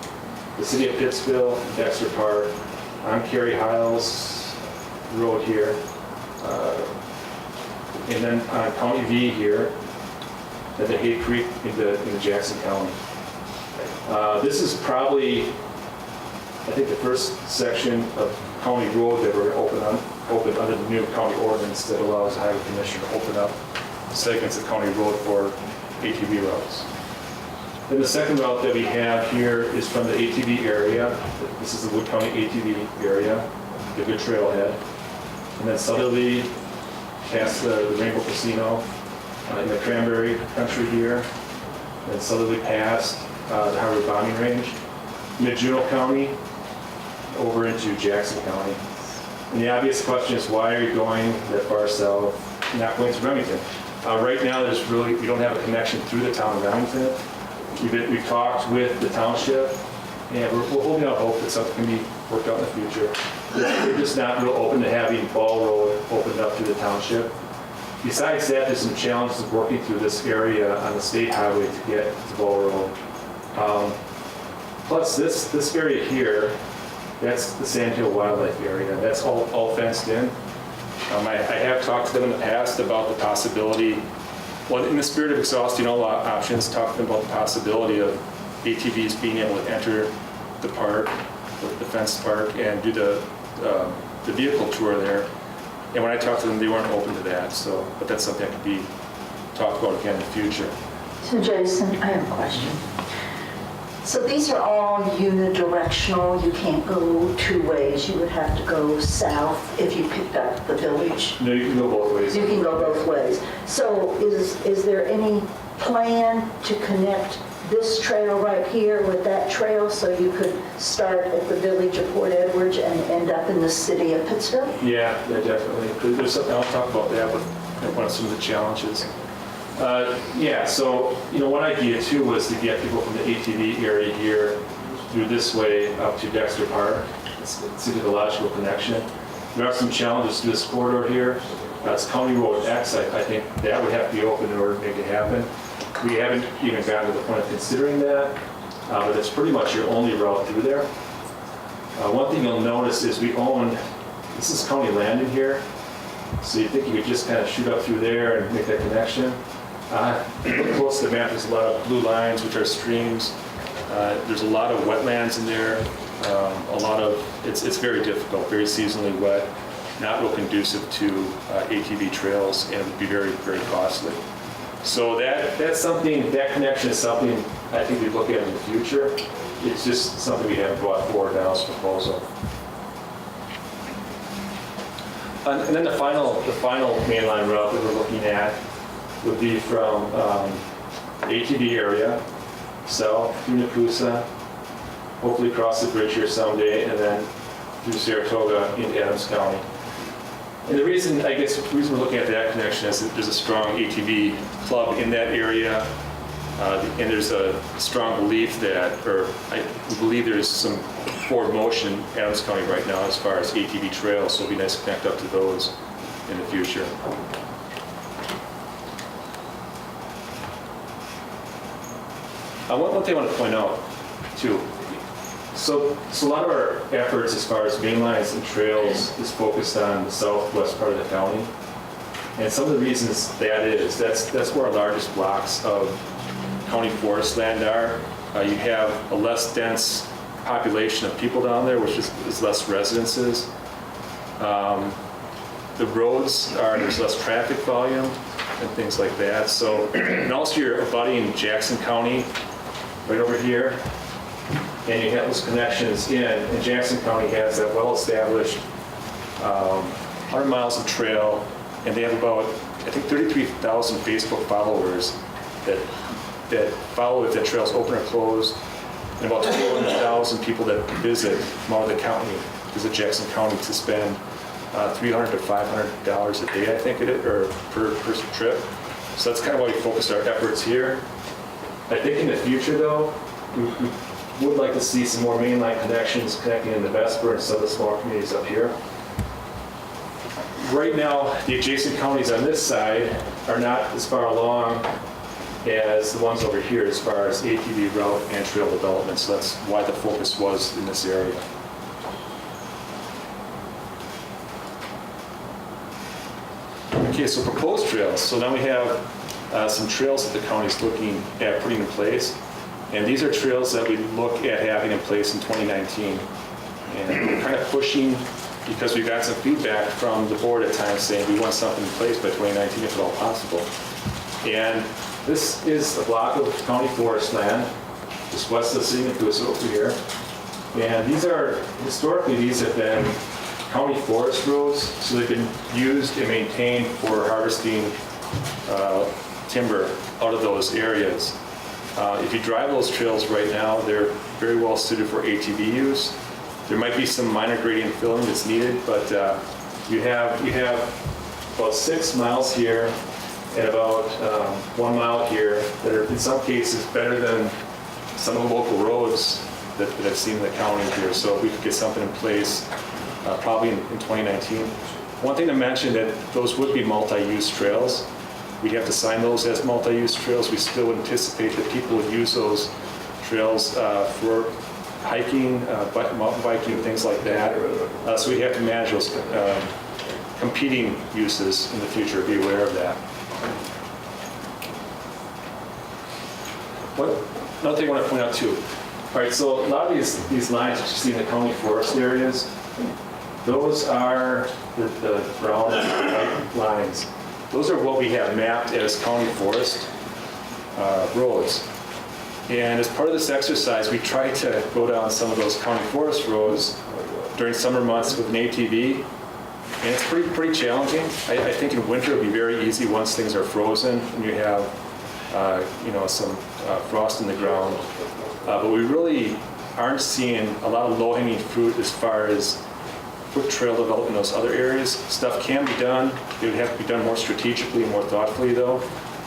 S10: the city of Pittsville, Dexter Park, on Cary Hiles Road here, and then on County V here, at the Hay Creek into Jackson County. This is probably, I think, the first section of county road that we're going to open under the new county ordinance that allows the highway commissioner to open up segments of county road for ATV routes. Then the second route that we have here is from the ATV area. This is the Wood County ATV area, the good trailhead. And then southerly past the Rainbow Casino in the Cranberry Country here. And then southerly past the Harvard Bombing Range, mid-Juneau County, over into Jackson County. And the obvious question is, why are you going that far south, not going to Remington? Right now, we don't have a connection through the town of Remington. We've talked with the township, and we're holding out hope that something can be worked out in the future. They're just not real open to having Ball Road opened up to the township. Besides that, there's some challenges of working through this area on the state highway to get to Bow Road. Plus this area here, that's the Sand Hill Wildlife Area. That's all fenced in. I have talked to them in the past about the possibility, well, in the spirit of exhausting all options, talked to them about the possibility of ATVs being able to enter the park, the fenced park, and do the vehicle tour there. And when I talked to them, they weren't open to that. So, but that's something that could be talked about again in the future.
S6: So Jason, I have a question. So these are all unidirectional. You can't go two ways. You would have to go south if you picked up the village.
S10: No, you can go both ways.
S6: You can go both ways. So is there any plan to connect this trail right here with that trail so you could start at the village of Port Edwards and end up in the city of Pittsville?
S10: Yeah, definitely. There's something, I'll talk about that with one of some of the challenges. Yeah, so, one idea too was to get people from the ATV area here through this way up to Dexter Park. It seems like a logical connection. There are some challenges to this corridor here. It's County Road X. I think that would have to be open in order to make it happen. We haven't even gotten to the point of considering that, but it's pretty much your only route through there. One thing you'll notice is this is county land in here, so you think you could just kind of shoot up through there and make that connection. Look close to the map, there's a lot of blue lines, which are streams. There's a lot of wetlands in there. It's very difficult, very seasonally wet, not real conducive to ATV trails, and it would be very, very costly. So that connection is something I think we'd look at in the future. It's just something we haven't brought forward now as a proposal. And then the final mainline route that we're looking at would be from the ATV area, south through Nakusa, hopefully cross the bridge here someday, and then through Saratoga into Adams County. And the reason we're looking at that connection is that there's a strong ATV club in that area, and there's a strong belief we believe there's some forward motion in Adams County right now as far as ATV trails, so it'd be nice to connect up to those in the future. One thing I want to point out, too. So a lot of our efforts as far as main lines and trails is focused on the southwest part of the county. And some of the reasons that's where our largest blocks of county forest land are. You have a less dense population of people down there, which is less residences. The roads there's less traffic volume and things like that. So, and also you're abutting Jackson County right over here. And you have those connections and Jackson County has that well-established 100 miles of trail, and they have about, I think, 33,000 Facebook followers that follow if that trail's open or closed, and about 21,000 people that visit Jackson County to spend $300 to $500 a day, I think it is, or per person trip. So that's kind of why we focus our efforts here. I think in the future, though, we would like to see some more mainline connections connecting into Vesper and some of the smaller communities up here. Right now, the adjacent counties on this side are not as far along as the ones over here as far as ATV route and trail development, so that's why the focus was in this area. Okay, so proposed trails. So now we have some trails that the county's looking at putting in place. And these are trails that we look at having in place in 2019. And we're kind of pushing because we got some feedback from the board at times saying we want something in place by 2019 if at all possible. And this is a block of county forest land, just west of the city of Nakusa over here. And historically these have been county forest roads, so they've been used and maintained for harvesting timber out of those areas. If you drive those trails right now, they're very well suited for ATV use. There might be some minor gradient filling that's needed, but you have about 6 miles here and about 1 mile here that are in some cases better than some of the local roads that I've seen in the county here. So if we could get something in place, probably in 2019, One thing to mention that those would be multi-use trails. We'd have to sign those as multi-use trails. We still anticipate that people would use those trails for hiking, mountain biking, things like that. So we have to manage those competing uses in the future, be aware of that. Another thing I want to point out too. All right, so a lot of these lines that you see in the county forest areas, those are the brown and white lines. Those are what we have mapped as county forest roads. And as part of this exercise, we try to go down some of those county forest roads during summer months with an ATV. And it's pretty challenging. I think in winter it'll be very easy once things are frozen and you have some frost in the ground. But we really aren't seeing a lot of low-hanging fruit as far as foot trail development in those other areas. Stuff can be done. It would have to be done more strategically and more thoughtfully, though.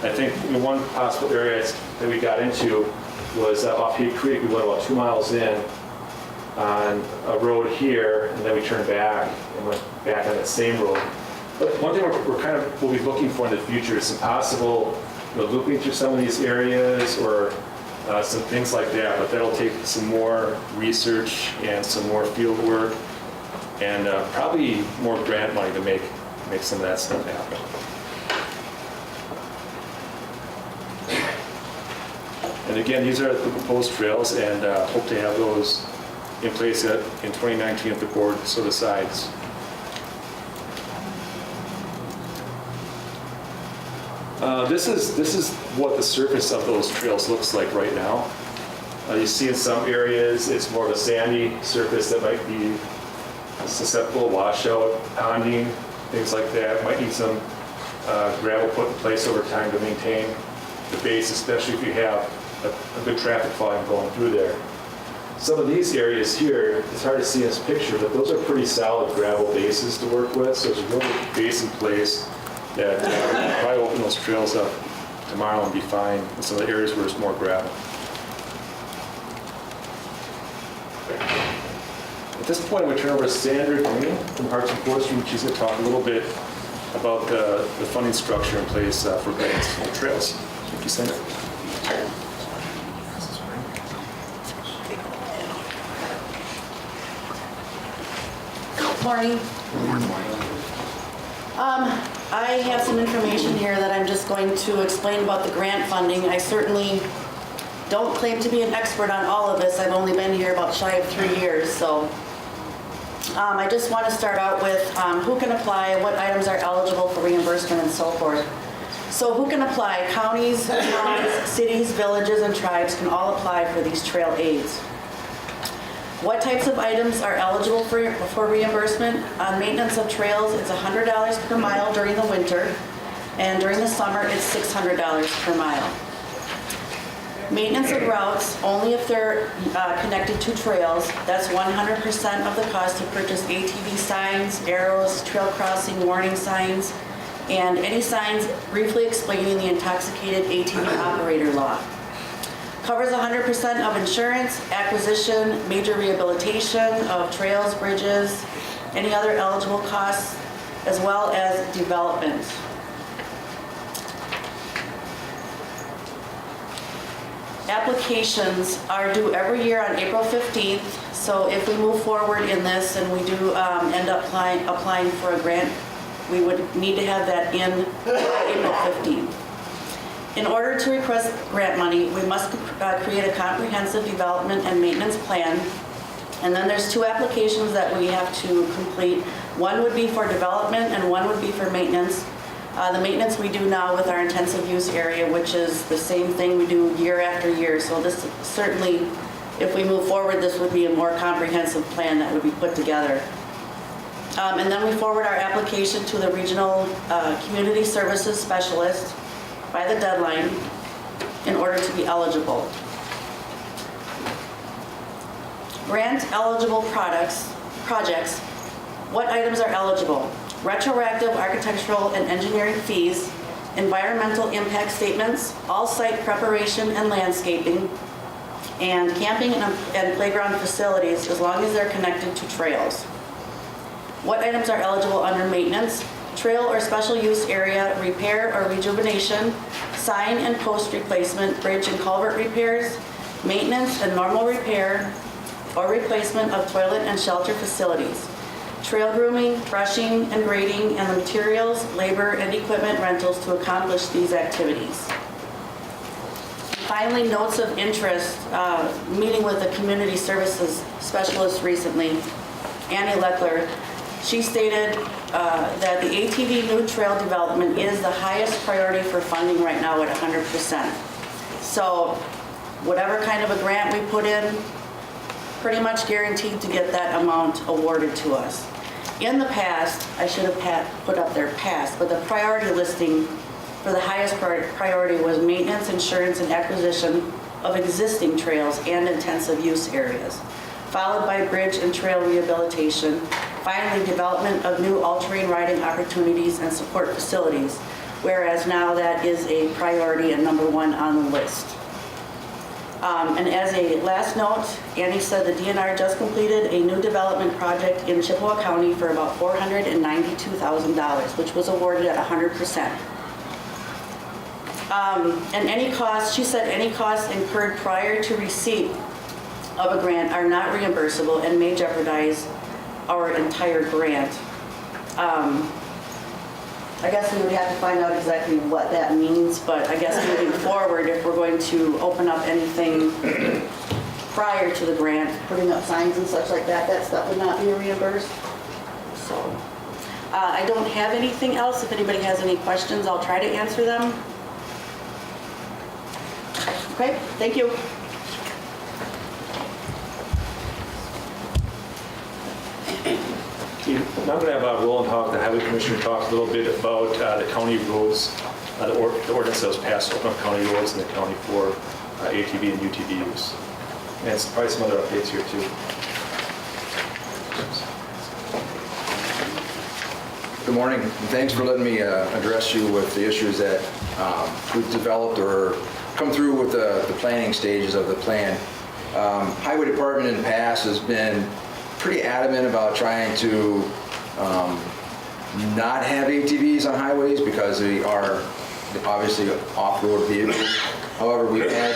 S10: I think one possible area that we got into was off Hay Creek. We went about 2 miles in on a road here, and then we turned back and went back on that same road. But one thing we'll be looking for in the future is some possible looping through some of these areas or some things like that, but that'll take some more research and some more field work and probably more grant money to make some of that stuff happen. And again, these are the proposed trails, and hope to have those in place in 2019 if the board so decides. This is what the surface of those trails looks like right now. You see in some areas it's more of a sandy surface that might be susceptible to washout, ponding, things like that. Might need some gravel put in place over time to maintain the base, especially if you have a good traffic volume going through there. Some of these areas here, it's hard to see in this picture, but those are pretty solid gravel bases to work with, so there's a real good base in place that we can probably open those trails up tomorrow and be fine in some of the areas where there's more gravel. At this point, we turn over to Sandra Green from Hearts and Forestry, and she's going to talk a little bit about the funding structure in place for grants and trails. Thank you, Sandra.
S8: Morning. I have some information here that I'm just going to explain about the grant funding. I certainly don't claim to be an expert on all of this. I've only been here about shy of 3 years, so I just want to start out with who can apply, what items are eligible for reimbursement, and so forth. So who can apply? Counties, towns, cities, villages, and tribes can all apply for these trail aids. What types of items are eligible for reimbursement? On maintenance of trails, it's $100 per mile during the winter, and during the summer, it's $600 per mile. Maintenance of routes, only if they're connected to trails, that's 100% of the cost to purchase ATV signs, arrows, trail crossing warning signs, and any signs briefly explaining the intoxicated ATV operator law. Covers 100% of insurance, acquisition, major rehabilitation of trails, bridges, any other eligible costs, as well as development. Applications are due every year on April 15th, so if we move forward in this and we do end up applying for a grant, we would need to have that in April 15th. In order to request grant money, we must create a comprehensive development and maintenance plan. And then there's 2 applications that we have to complete. One would be for development and one would be for maintenance. The maintenance we do now with our intensive use area, which is the same thing we do year after year. So this certainly, if we move forward, this would be a more comprehensive plan that would be put together. And then we forward our application to the regional community services specialist by the deadline in order to be eligible. Grant eligible projects, what items are eligible? Retroactive architectural and engineering fees, environmental impact statements, all site preparation and landscaping, and camping and playground facilities as long as they're connected to trails. What items are eligible under maintenance? Trail or special use area repair or rejuvenation, sign and post replacement, bridge and culvert repairs, maintenance and normal repair or replacement of toilet and shelter facilities, trail grooming, brushing and grading, and the materials, labor, and equipment rentals to accomplish these activities. Finally, notes of interest, meeting with the community services specialist recently, Annie Leckler. She stated that the ATV new trail development is the highest priority for funding right now at 100%. So whatever kind of a grant we put in, pretty much guaranteed to get that amount awarded to us. In the past, I should have put up their past, but the priority listing for the highest priority was maintenance, insurance, and acquisition of existing trails and intensive use areas, followed by bridge and trail rehabilitation, finally development of new all-terrain riding opportunities and support facilities, whereas now that is a priority and number one on the list. And as a last note, Annie said the DNR just completed a new development project in Chippewa County for about $492,000, which was awarded at 100%. And any costs, she said any costs incurred prior to receipt of a grant are not reimbursable and may jeopardize our entire grant. I guess we would have to find out exactly what that means, but I guess moving forward, if we're going to open up anything prior to the grant, putting up signs and such like that, that stuff would not be reimbursed. So I don't have anything else. If anybody has any questions, I'll try to answer them. Okay, thank you.
S10: Now I'm going to have Roland Hawk, the Highway Commissioner, talk a little bit about the county roads, the ordinance that was passed on county roads in the county for ATV and UTV use. And probably some other updates here too.
S11: Good morning, and thanks for letting me address you with the issues that we've developed or come through with the planning stages of the plan. Highway Department in the past has been pretty adamant about trying to not have ATVs on highways because they are obviously off-road vehicles. However, we've had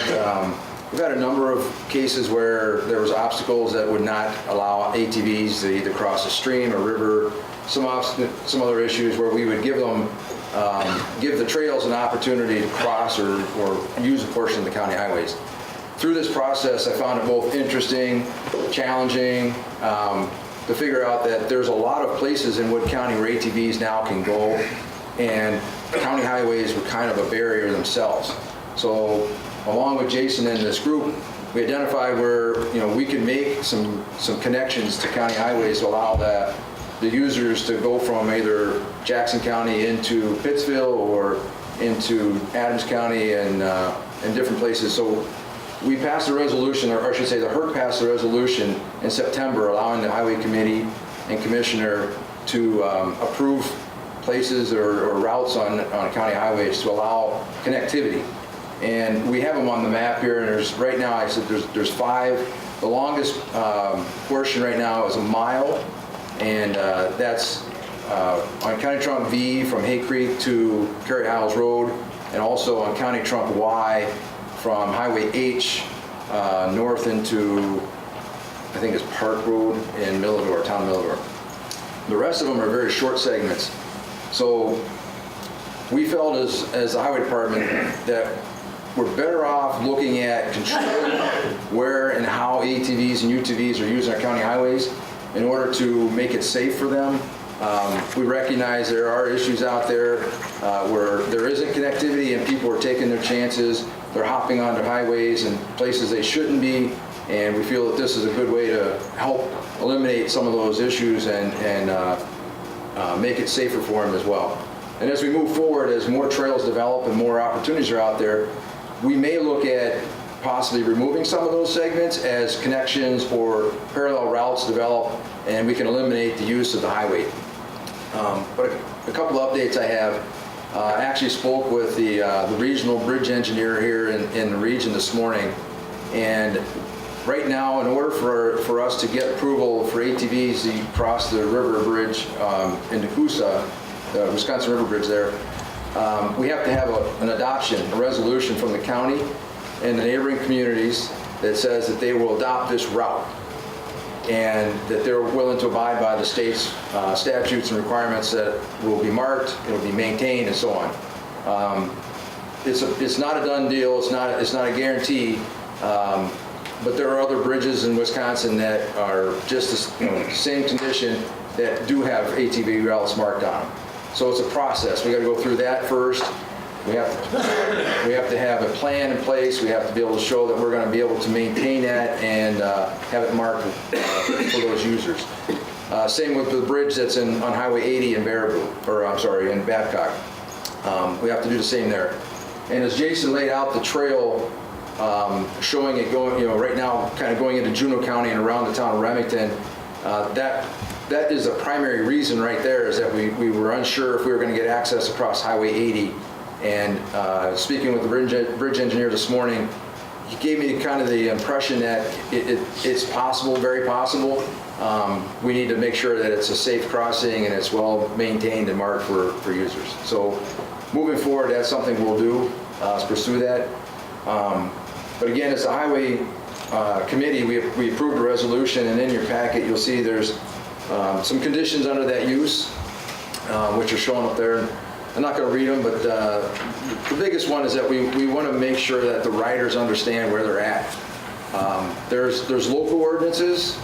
S11: a number of cases where there was obstacles that would not allow ATVs to either cross a stream or river. Some other issues where we would give the trails an opportunity to cross or use a portion of the county highways. Through this process, I found it both interesting, challenging, to figure out that there's a lot of places in Wood County where ATVs now can go, and county highways were kind of a barrier themselves. So along with Jason and this group, we identified where we can make some connections to county highways to allow the users to go from either Jackson County into Pittsville or into Adams County and different places. So we passed a resolution, or I should say the HERC passed a resolution in September allowing the Highway Committee and Commissioner to approve places or routes on county highways to allow connectivity. And we have them on the map here, and right now I said there's 5. The longest portion right now is a mile, and that's on County Trunk V from Hay Creek to Cary Hiles Road, and also on County Trunk Y from Highway H north into, I think it's Park Road in Milledore, town of Milledore. The rest of them are very short segments. So we felt as the Highway Department that we're better off looking at controlling where and how ATVs and UTVs are using our county highways in order to make it safe for them. We recognize there are issues out there where there isn't connectivity and people are taking their chances. They're hopping onto highways and places they shouldn't be, and we feel that this is a good way to help eliminate some of those issues and make it safer for them as well. And as we move forward, as more trails develop and more opportunities are out there, we may look at possibly removing some of those segments as connections or parallel routes develop, and we can eliminate the use of the highway. But a couple of updates I have. I actually spoke with the regional bridge engineer here in the region this morning, and right now, in order for us to get approval for ATVs to cross the river bridge into Coosa, the Wisconsin River Bridge there, we have to have an adoption, a resolution from the county and the neighboring communities that says that they will adopt this route and that they're willing to abide by the state's statutes and requirements that will be marked, it will be maintained, and so on. It's not a done deal, it's not a guarantee, but there are other bridges in Wisconsin that are just the same condition that do have ATV routes marked on them. So it's a process. We got to go through that first. We have to have a plan in place. We have to be able to show that we're going to be able to maintain that and have it marked for those users. Same with the bridge that's on Highway 80 in in Babcock. We have to do the same there. And as Jason laid out the trail, showing it going, right now, kind of going into Juneau County and around the town of Remington, that is a primary reason right there, is that we were unsure if we were going to get access across Highway 80. And speaking with the bridge engineer this morning, he gave me kind of the impression that it's possible, very possible. We need to make sure that it's a safe crossing and it's well maintained and marked for users. So moving forward, that's something we'll do, is pursue that. But again, as a highway committee, we approved a resolution, and in your packet, you'll see there's some conditions under that use, which are shown up there. I'm not going to read them, but the biggest one is that we want to make sure that the riders understand where they're at. There's local ordinances,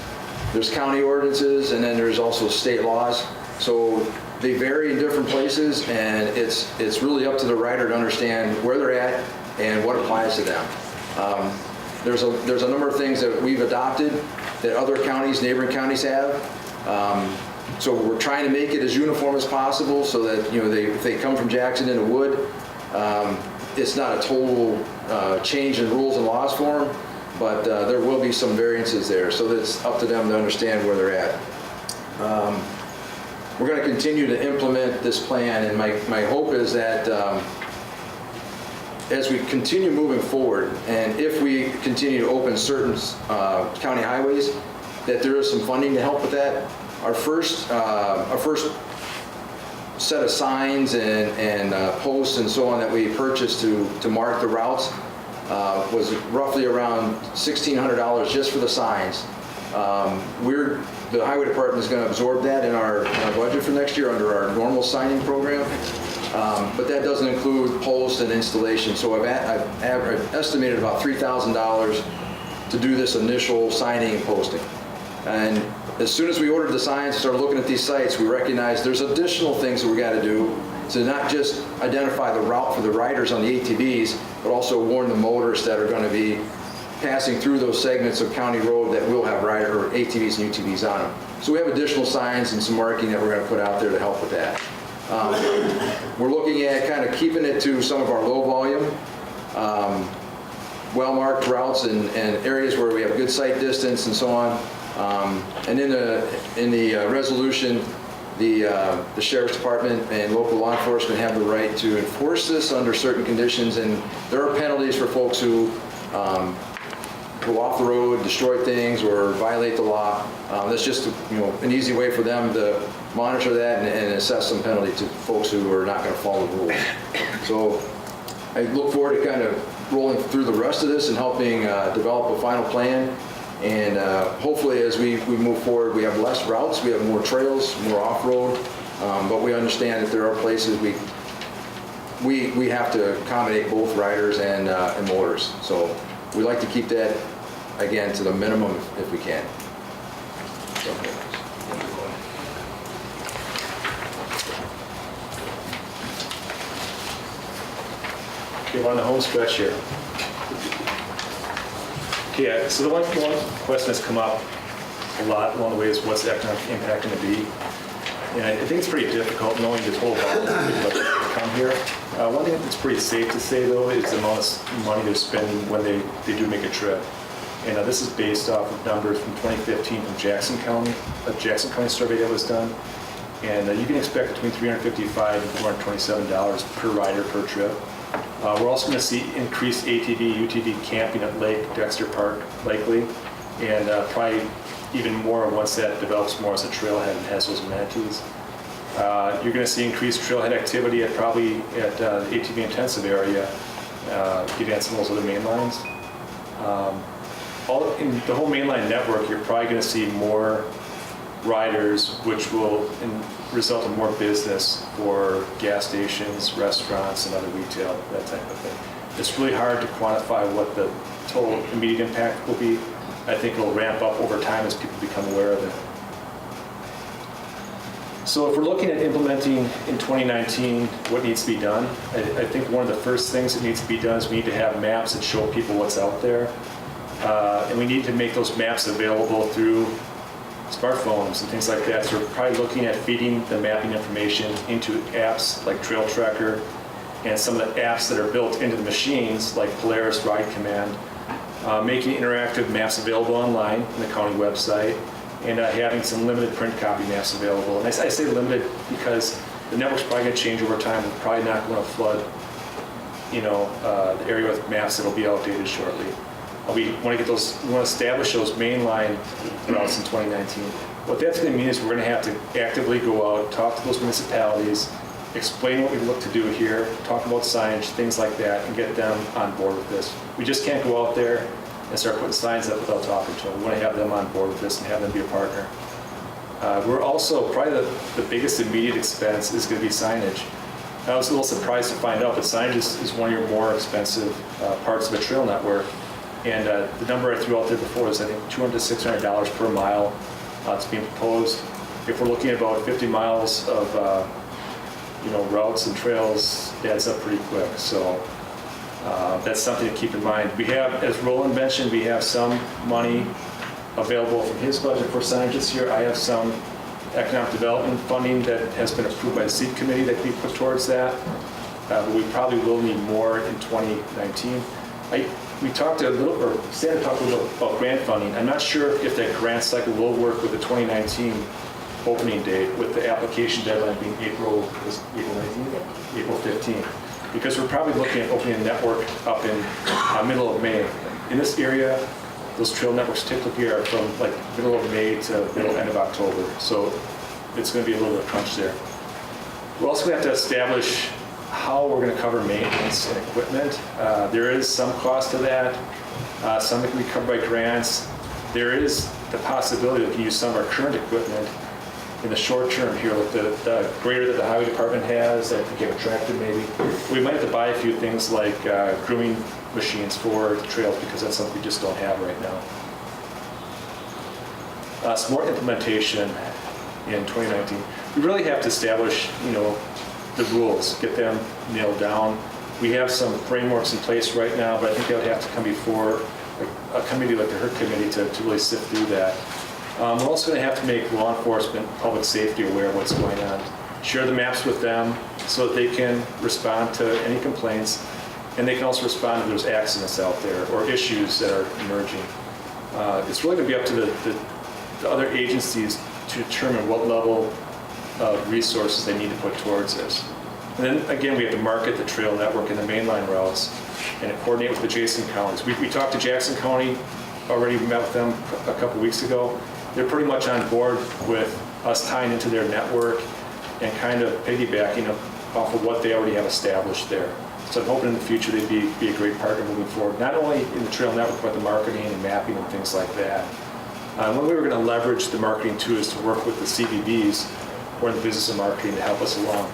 S11: there's county ordinances, and then there's also state laws. So they vary in different places, and it's really up to the rider to understand where they're at and what applies to them. There's a number of things that we've adopted that other counties, neighboring counties have. So we're trying to make it as uniform as possible so that, if they come from Jackson into Wood, it's not a total change in rules and laws for them, but there will be some variances there. So it's up to them to understand where they're at. We're going to continue to implement this plan, and my hope is that as we continue moving forward, and if we continue to open certain county highways, that there is some funding to help with that. Our first set of signs and posts and so on that we purchased to mark the routes was roughly around $1,600 just for the signs. The highway department is going to absorb that in our budget for next year under our normal signing program, but that doesn't include posts and installation. So I've estimated about $3,000 to do this initial signing and posting. And as soon as we ordered the signs and started looking at these sites, we recognized there's additional things that we got to do to not just identify the route for the riders on the ATVs, but also warn the motorists that are going to be passing through those segments of county road that will have ATVs and UTVs on them. So we have additional signs and some marking that we're going to put out there to help with that. We're looking at kind of keeping it to some of our low volume, well-marked routes and areas where we have good sight distance and so on. And in the resolution, the Sheriff's Department and local law enforcement have the right to enforce this under certain conditions, and there are penalties for folks who go off the road, destroy things, or violate the law. That's just an easy way for them to monitor that and assess some penalty to folks who are not going to follow the rules. So I look forward to kind of rolling through the rest of this and helping develop a final plan. And hopefully as we move forward, we have less routes, we have more trails, more off-road, but we understand that there are places we have to accommodate both riders and motorists. So we like to keep that, again, to the minimum if we can.
S10: Okay, we're on the home stretch here. Okay, so the one question that's come up a lot along the way is what's the economic impact going to be? And I think it's pretty difficult knowing this whole volume of people that come here. One thing that's pretty safe to say, though, is the amount of money they're spending when they do make a trip. And this is based off of numbers from 2015 from Jackson County, a Jackson County survey that was done. And you can expect between $355 and $427 per rider per trip. We're also going to see increased ATV, UTV camping at Lake Dexter Park, likely. and probably even more once that develops more as a trailhead and has those amenities. You're going to see increased trailhead activity at probably at the ATV intensive area, getting at some of those other main lines. In the whole mainline network, you're probably going to see more riders, which will result in more business for gas stations, restaurants, and other retail, that type of thing. It's really hard to quantify what the total immediate impact will be. I think it'll ramp up over time as people become aware of it. So if we're looking at implementing in 2019 what needs to be done, I think one of the first things that needs to be done is we need to have maps that show people what's out there. And we need to make those maps available through smartphones and things like that. So we're probably looking at feeding the mapping information into apps like Trail Tracker and some of the apps that are built into the machines like Polaris Ride Command, making interactive maps available online on the county website, and having some limited print copy maps available. And I say limited because the network's probably going to change over time. We're probably not going to flood, the area with maps that'll be outdated shortly. We want to establish those mainline routes in 2019. What that's going to mean is we're going to have to actively go out, talk to those municipalities, explain what we look to do here, talk about signage, things like that, and get them on board with this. We just can't go out there and start putting signs up without talking to them. We want to have them on board with this and have them be a partner. We're also, probably the biggest immediate expense is going to be signage. I was a little surprised to find out that signage is one of your more expensive parts of a trail network. And the number I threw out there before is, I think, $200 to $600 per mile. It's being proposed. If we're looking at about 50 miles of routes and trails, it adds up pretty quick. So that's something to keep in mind. We have, as Roland mentioned, we have some money available from his budget for signage this year. I have some economic development funding that has been approved by the seat committee that we put towards that. But we probably will need more in 2019. Sandra talked a little about grant funding. I'm not sure if that grant cycle will work with the 2019 opening date, with the application deadline being April 19th? April 15th. Because we're probably looking at opening a network up in middle of May. In this area, those trail networks typically are from like middle of May to end of October. So it's going to be a little bit of crunch there. We're also going to have to establish how we're going to cover maintenance and equipment. There is some cost to that. Some that can be covered by grants. There is the possibility that we can use some of our current equipment in the short term here, with the grader that the highway department has. I think you have a tractor maybe. We might have to buy a few things like grooming machines for trails, because that's something we just don't have right now. Some more implementation in 2019. We really have to establish, the rules, get them nailed down. We have some frameworks in place right now, but I think that would have to come before a committee like the HERC committee to really sift through that. We're also going to have to make law enforcement, public safety aware of what's going on. Share the maps with them so that they can respond to any complaints, and they can also respond if there's accidents out there or issues that are emerging. It's really going to be up to the other agencies to determine what level of resources they need to put towards this. And then again, we have to market the trail network and the mainline routes and coordinate with adjacent counties. We talked to Jackson County already. We met with them a couple weeks ago. They're pretty much on board with us tying into their network and kind of piggybacking off of what they already have established there. So I'm hoping in the future they'd be a great partner moving forward, not only in the trail network, but the marketing and mapping and things like that. When we were going to leverage the marketing too is to work with the CVBs or in the business of marketing to help us along.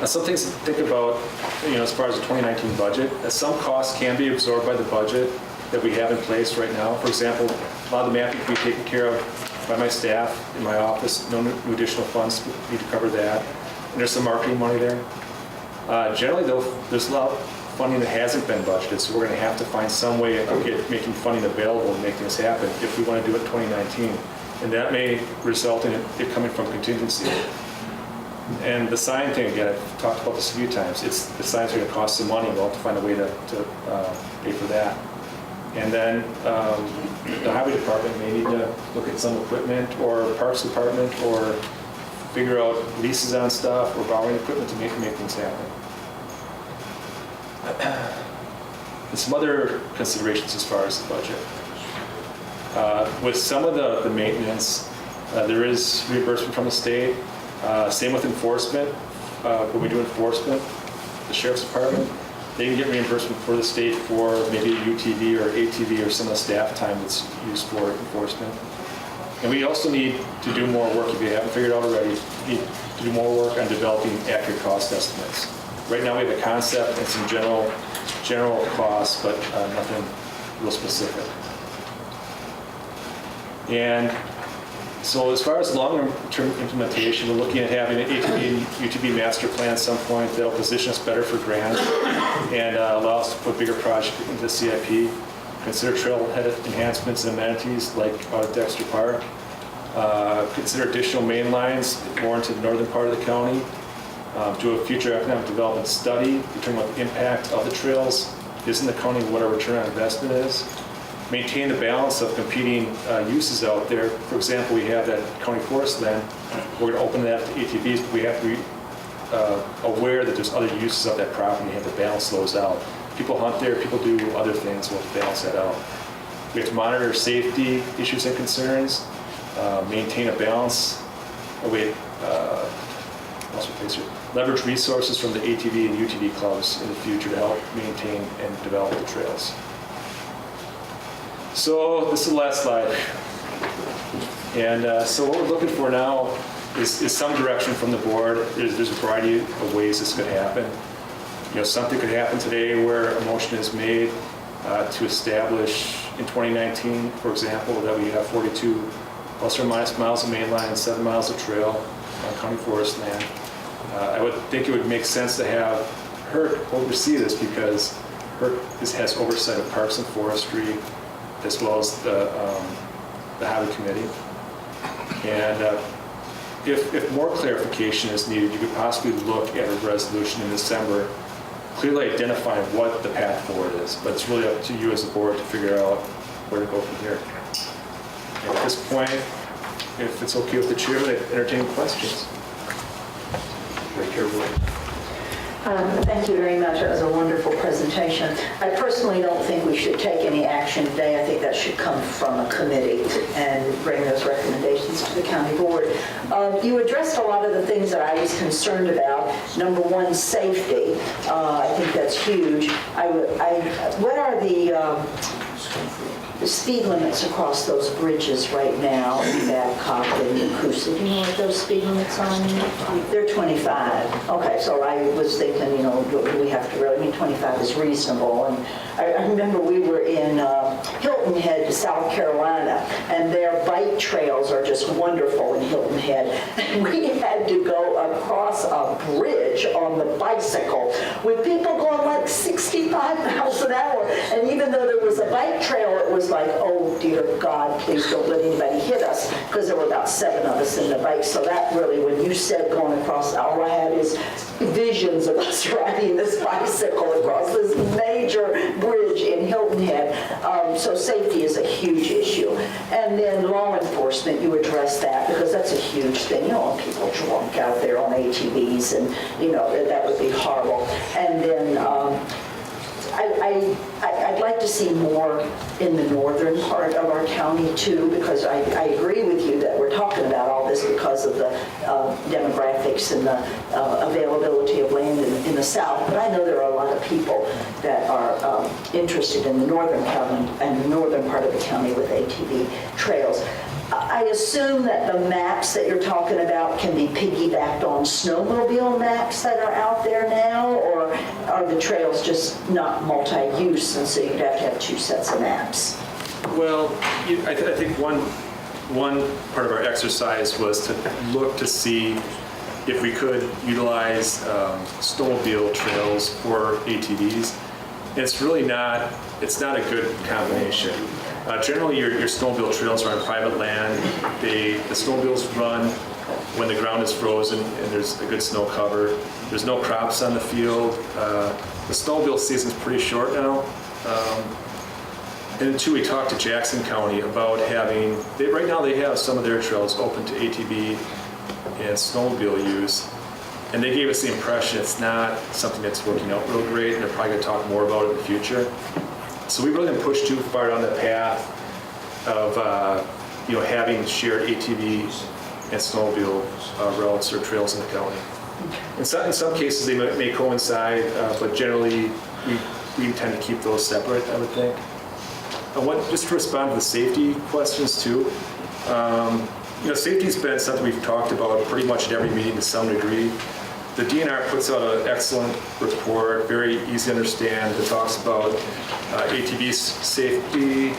S10: Now, some things to think about, as far as the 2019 budget. Some costs can be absorbed by the budget that we have in place right now. For example, a lot of the mapping can be taken care of by my staff in my office. No new additional funds need to cover that. And there's some marketing money there. Generally, though, there's a lot of funding that hasn't been budgeted, so we're going to have to find some way of making funding available to make things happen if we want to do it in 2019. And that may result in it coming from contingency. And the sign thing, again, I've talked about this a few times. The signs are going to cost some money. We'll have to find a way to pay for that. And then the highway department may need to look at some equipment, or parks department, or figure out leases on stuff, or borrowing equipment to make things happen. and some other considerations as far as the budget. With some of the maintenance, there is reimbursement from the state. Same with enforcement. When we do enforcement, the sheriff's department, they can get reimbursement for the state for maybe UTV or ATV or some of the staff time that's used for enforcement. And we also need to do more work, if you haven't figured out already, we need to do more work on developing accurate cost estimates. Right now we have a concept and some general costs, but nothing real specific. And so as far as long-term implementation, we're looking at having an ATV and UTV master plan at some point that'll position us better for grants and allow us to put bigger projects into the CIP. Consider trailhead enhancements and amenities like Dexter Park. Consider additional main lines more into the northern part of the county. Do a future economic development study, determine what the impact of the trails is in the county and what our return on investment is. Maintain the balance of competing uses out there. For example, we have that county forest land. We're going to open that to ATVs, but we have to be aware that there's other uses of that property. We have to balance those out. People hunt there, people do other things, we'll have to balance that out. We have to monitor safety issues and concerns, maintain a balance, leverage resources from the ATV and UTV clubs in the future to help maintain and develop the trails. So this is the last slide. And so what we're looking for now is some direction from the board. There's a variety of ways this could happen. You know, something could happen today where a motion is made to establish in 2019, for example, that we have 42 plus or minus miles of main line and 7 miles of trail on county forest land. I would think it would make sense to have HERC oversee this because HERC has oversight of parks and forestry as well as the highway committee. And if more clarification is needed, you could possibly look at a resolution in December clearly identifying what the path forward is, but it's really up to you as a board to figure out where to go from here. And at this point, if it's okay with the chairman, I entertain questions.
S6: Thank you very much. It was a wonderful presentation. I personally don't think we should take any action today. I think that should come from a committee and bring those recommendations to the county board. You addressed a lot of the things that I was concerned about. Number one, safety. I think that's huge. What are the speed limits across those bridges right now in Babcock and Nakusa? Do you know what those speed limits are? They're 25. Okay, so I was thinking, you know, we have to really, I mean, 25 is reasonable. And I remember we were in Hilton Head, South Carolina, and their bike trails are just wonderful in Hilton Head. And we had to go across a bridge on the bicycle with people going like 65 miles an hour. And even though there was a bike trail, it was like, oh dear God, please don't let anybody hit us, because there were about 7 of us in the bike. So that really, when you said going across, all I had is visions of us riding this bicycle across this major bridge in Hilton Head. So safety is a huge issue. And then law enforcement, you address that, because that's a huge thing. You know, people drunk out there on ATVs, and you know, that would be horrible. And then I'd like to see more in the northern part of our county too, because I agree with you that we're talking about all this because of the demographics and the availability of land in the south. But I know there are a lot of people that are interested in the northern county and the northern part of the county with ATV trails. I assume that the maps that you're talking about can be piggybacked on snowmobile maps that are out there now, or are the trails just not multi-use, and so you'd have to have 2 sets of maps?
S10: Well, I think one part of our exercise was to look to see if we could utilize snowmobile trails for ATVs. It's really not, it's not a good combination. Generally, your snowmobile trails are on private land. The snowmobiles run when the ground is frozen and there's a good snow cover. There's no crops on the field. The snowmobile season's pretty short now. And two, we talked to Jackson County about having, right now they have some of their trails open to ATV and snowmobile use. And they gave us the impression it's not something that's working out real great, and they're probably gonna talk more about it in the future. So we really didn't push too far down that path of, having shared ATV and snowmobile routes or trails in the county. In some cases, they may coincide, but generally, we tend to keep those separate, I would think. Just to respond to the safety questions too, safety's been something we've talked about pretty much at every meeting to some degree. The DNR puts out an excellent report, very easy to understand, that talks about ATV safety,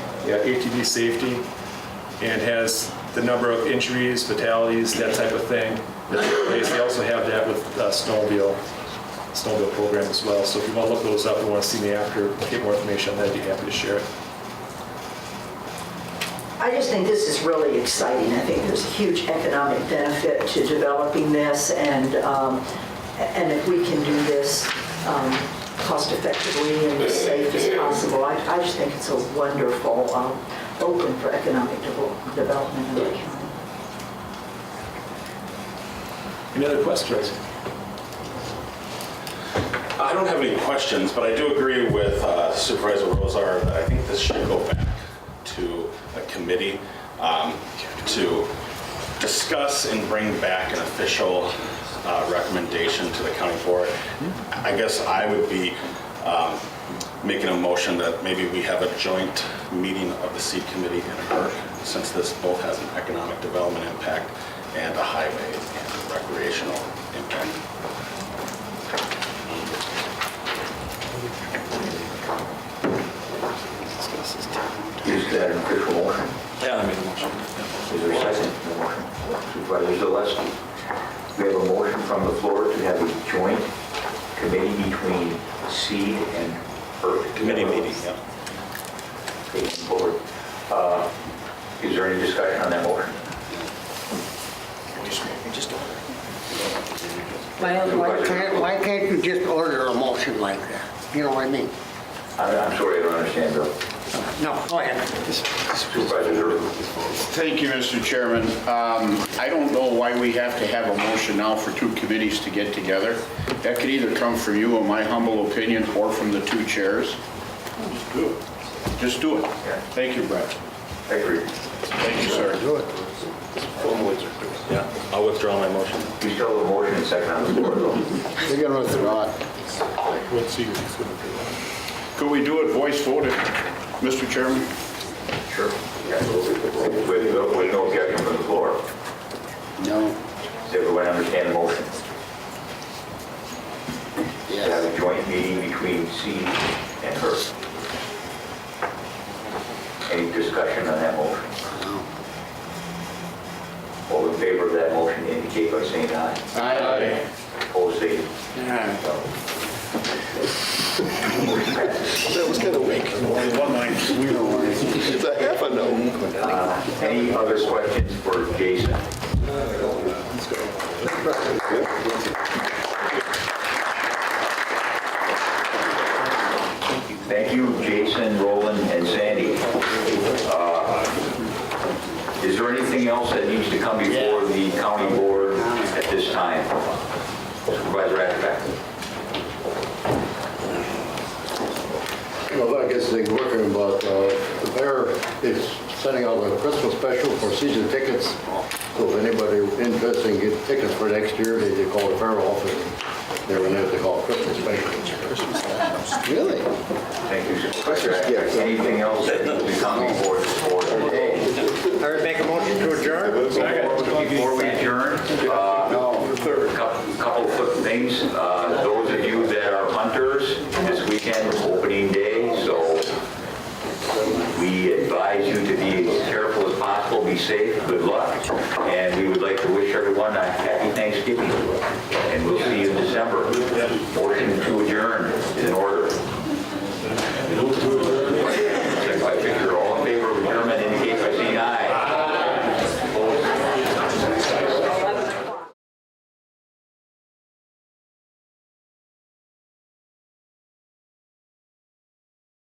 S10: and has the number of injuries, fatalities, that type of thing. They also have that with snowmobile program as well. So if you want to look those up and want to see me after, get more information on that, I'd be happy to share it.
S6: I just think this is really exciting. I think there's a huge economic benefit to developing this, and if we can do this cost effectively and as safe as possible, I just think it's a wonderful open for economic development in the county.
S10: Any other questions?
S3: I don't have any questions, but I do agree with Supervisor Rosar that I think this should go back to a committee to discuss and bring back an official recommendation to the county board. I guess I would be making a motion that maybe we have a joint meeting of the seed committee and HERC, since this both has an economic development impact and a highway and recreational impact.
S1: Is that an official motion?
S3: Yeah, I made the motion.
S1: Is there a second to the motion? Supervisor Zaleski. We have a motion from the floor to have a joint committee between SEED and HERC.
S3: Committee meeting, yeah.
S1: Taking forward. Is there any discussion on that motion?
S4: Why can't you just order a motion like that? You know what I mean?
S1: I'm sorry, I don't understand, Bill.
S4: No, go ahead.
S1: Supervisor Zerber.
S12: Thank you, Mr. Chairman. I don't know why we have to have a motion now for two committees to get together. That could either come from you, in my humble opinion, or from the two chairs. Just do it. Just do it.
S1: Yeah.
S12: Thank you, Brett.
S1: I agree.
S12: Thank you, sir. Do it.
S3: Yeah, I'll withdraw my motion.
S1: You still have a motion and second on the floor, though.
S12: They're going to withdraw it. Could we do it voice voted, Mr. Chairman?
S1: Sure. Yeah, with no objection from the floor.
S12: No.
S1: Does everyone understand the motion? To have a joint meeting between SEED and HERC. Any discussion on that motion? All in favor of that motion indicate by saying aye.
S12: Aye.
S1: Opposed, say no.
S12: That was kind of weak. One line. It's a half a no.
S1: Any other questions for Jason? Thank you, Jason, Roland, and Sandy. Is there anything else that needs to come before the county board at this time? Supervisor Atterback.
S13: Well, I guess they're working, but the mayor is sending out a Christmas special for season tickets. So if anybody interested in getting tickets for next year, they call the fair office. They're going to have to call Christmas special.
S12: Really?
S1: Thank you, Supervisor Atterback. Anything else that needs to come before this board today?
S4: I would make a motion to adjourn.
S1: Before we adjourn, a couple quick things. Those of you that are hunters, this weekend is opening day, so we advise you to be as careful as possible, be safe.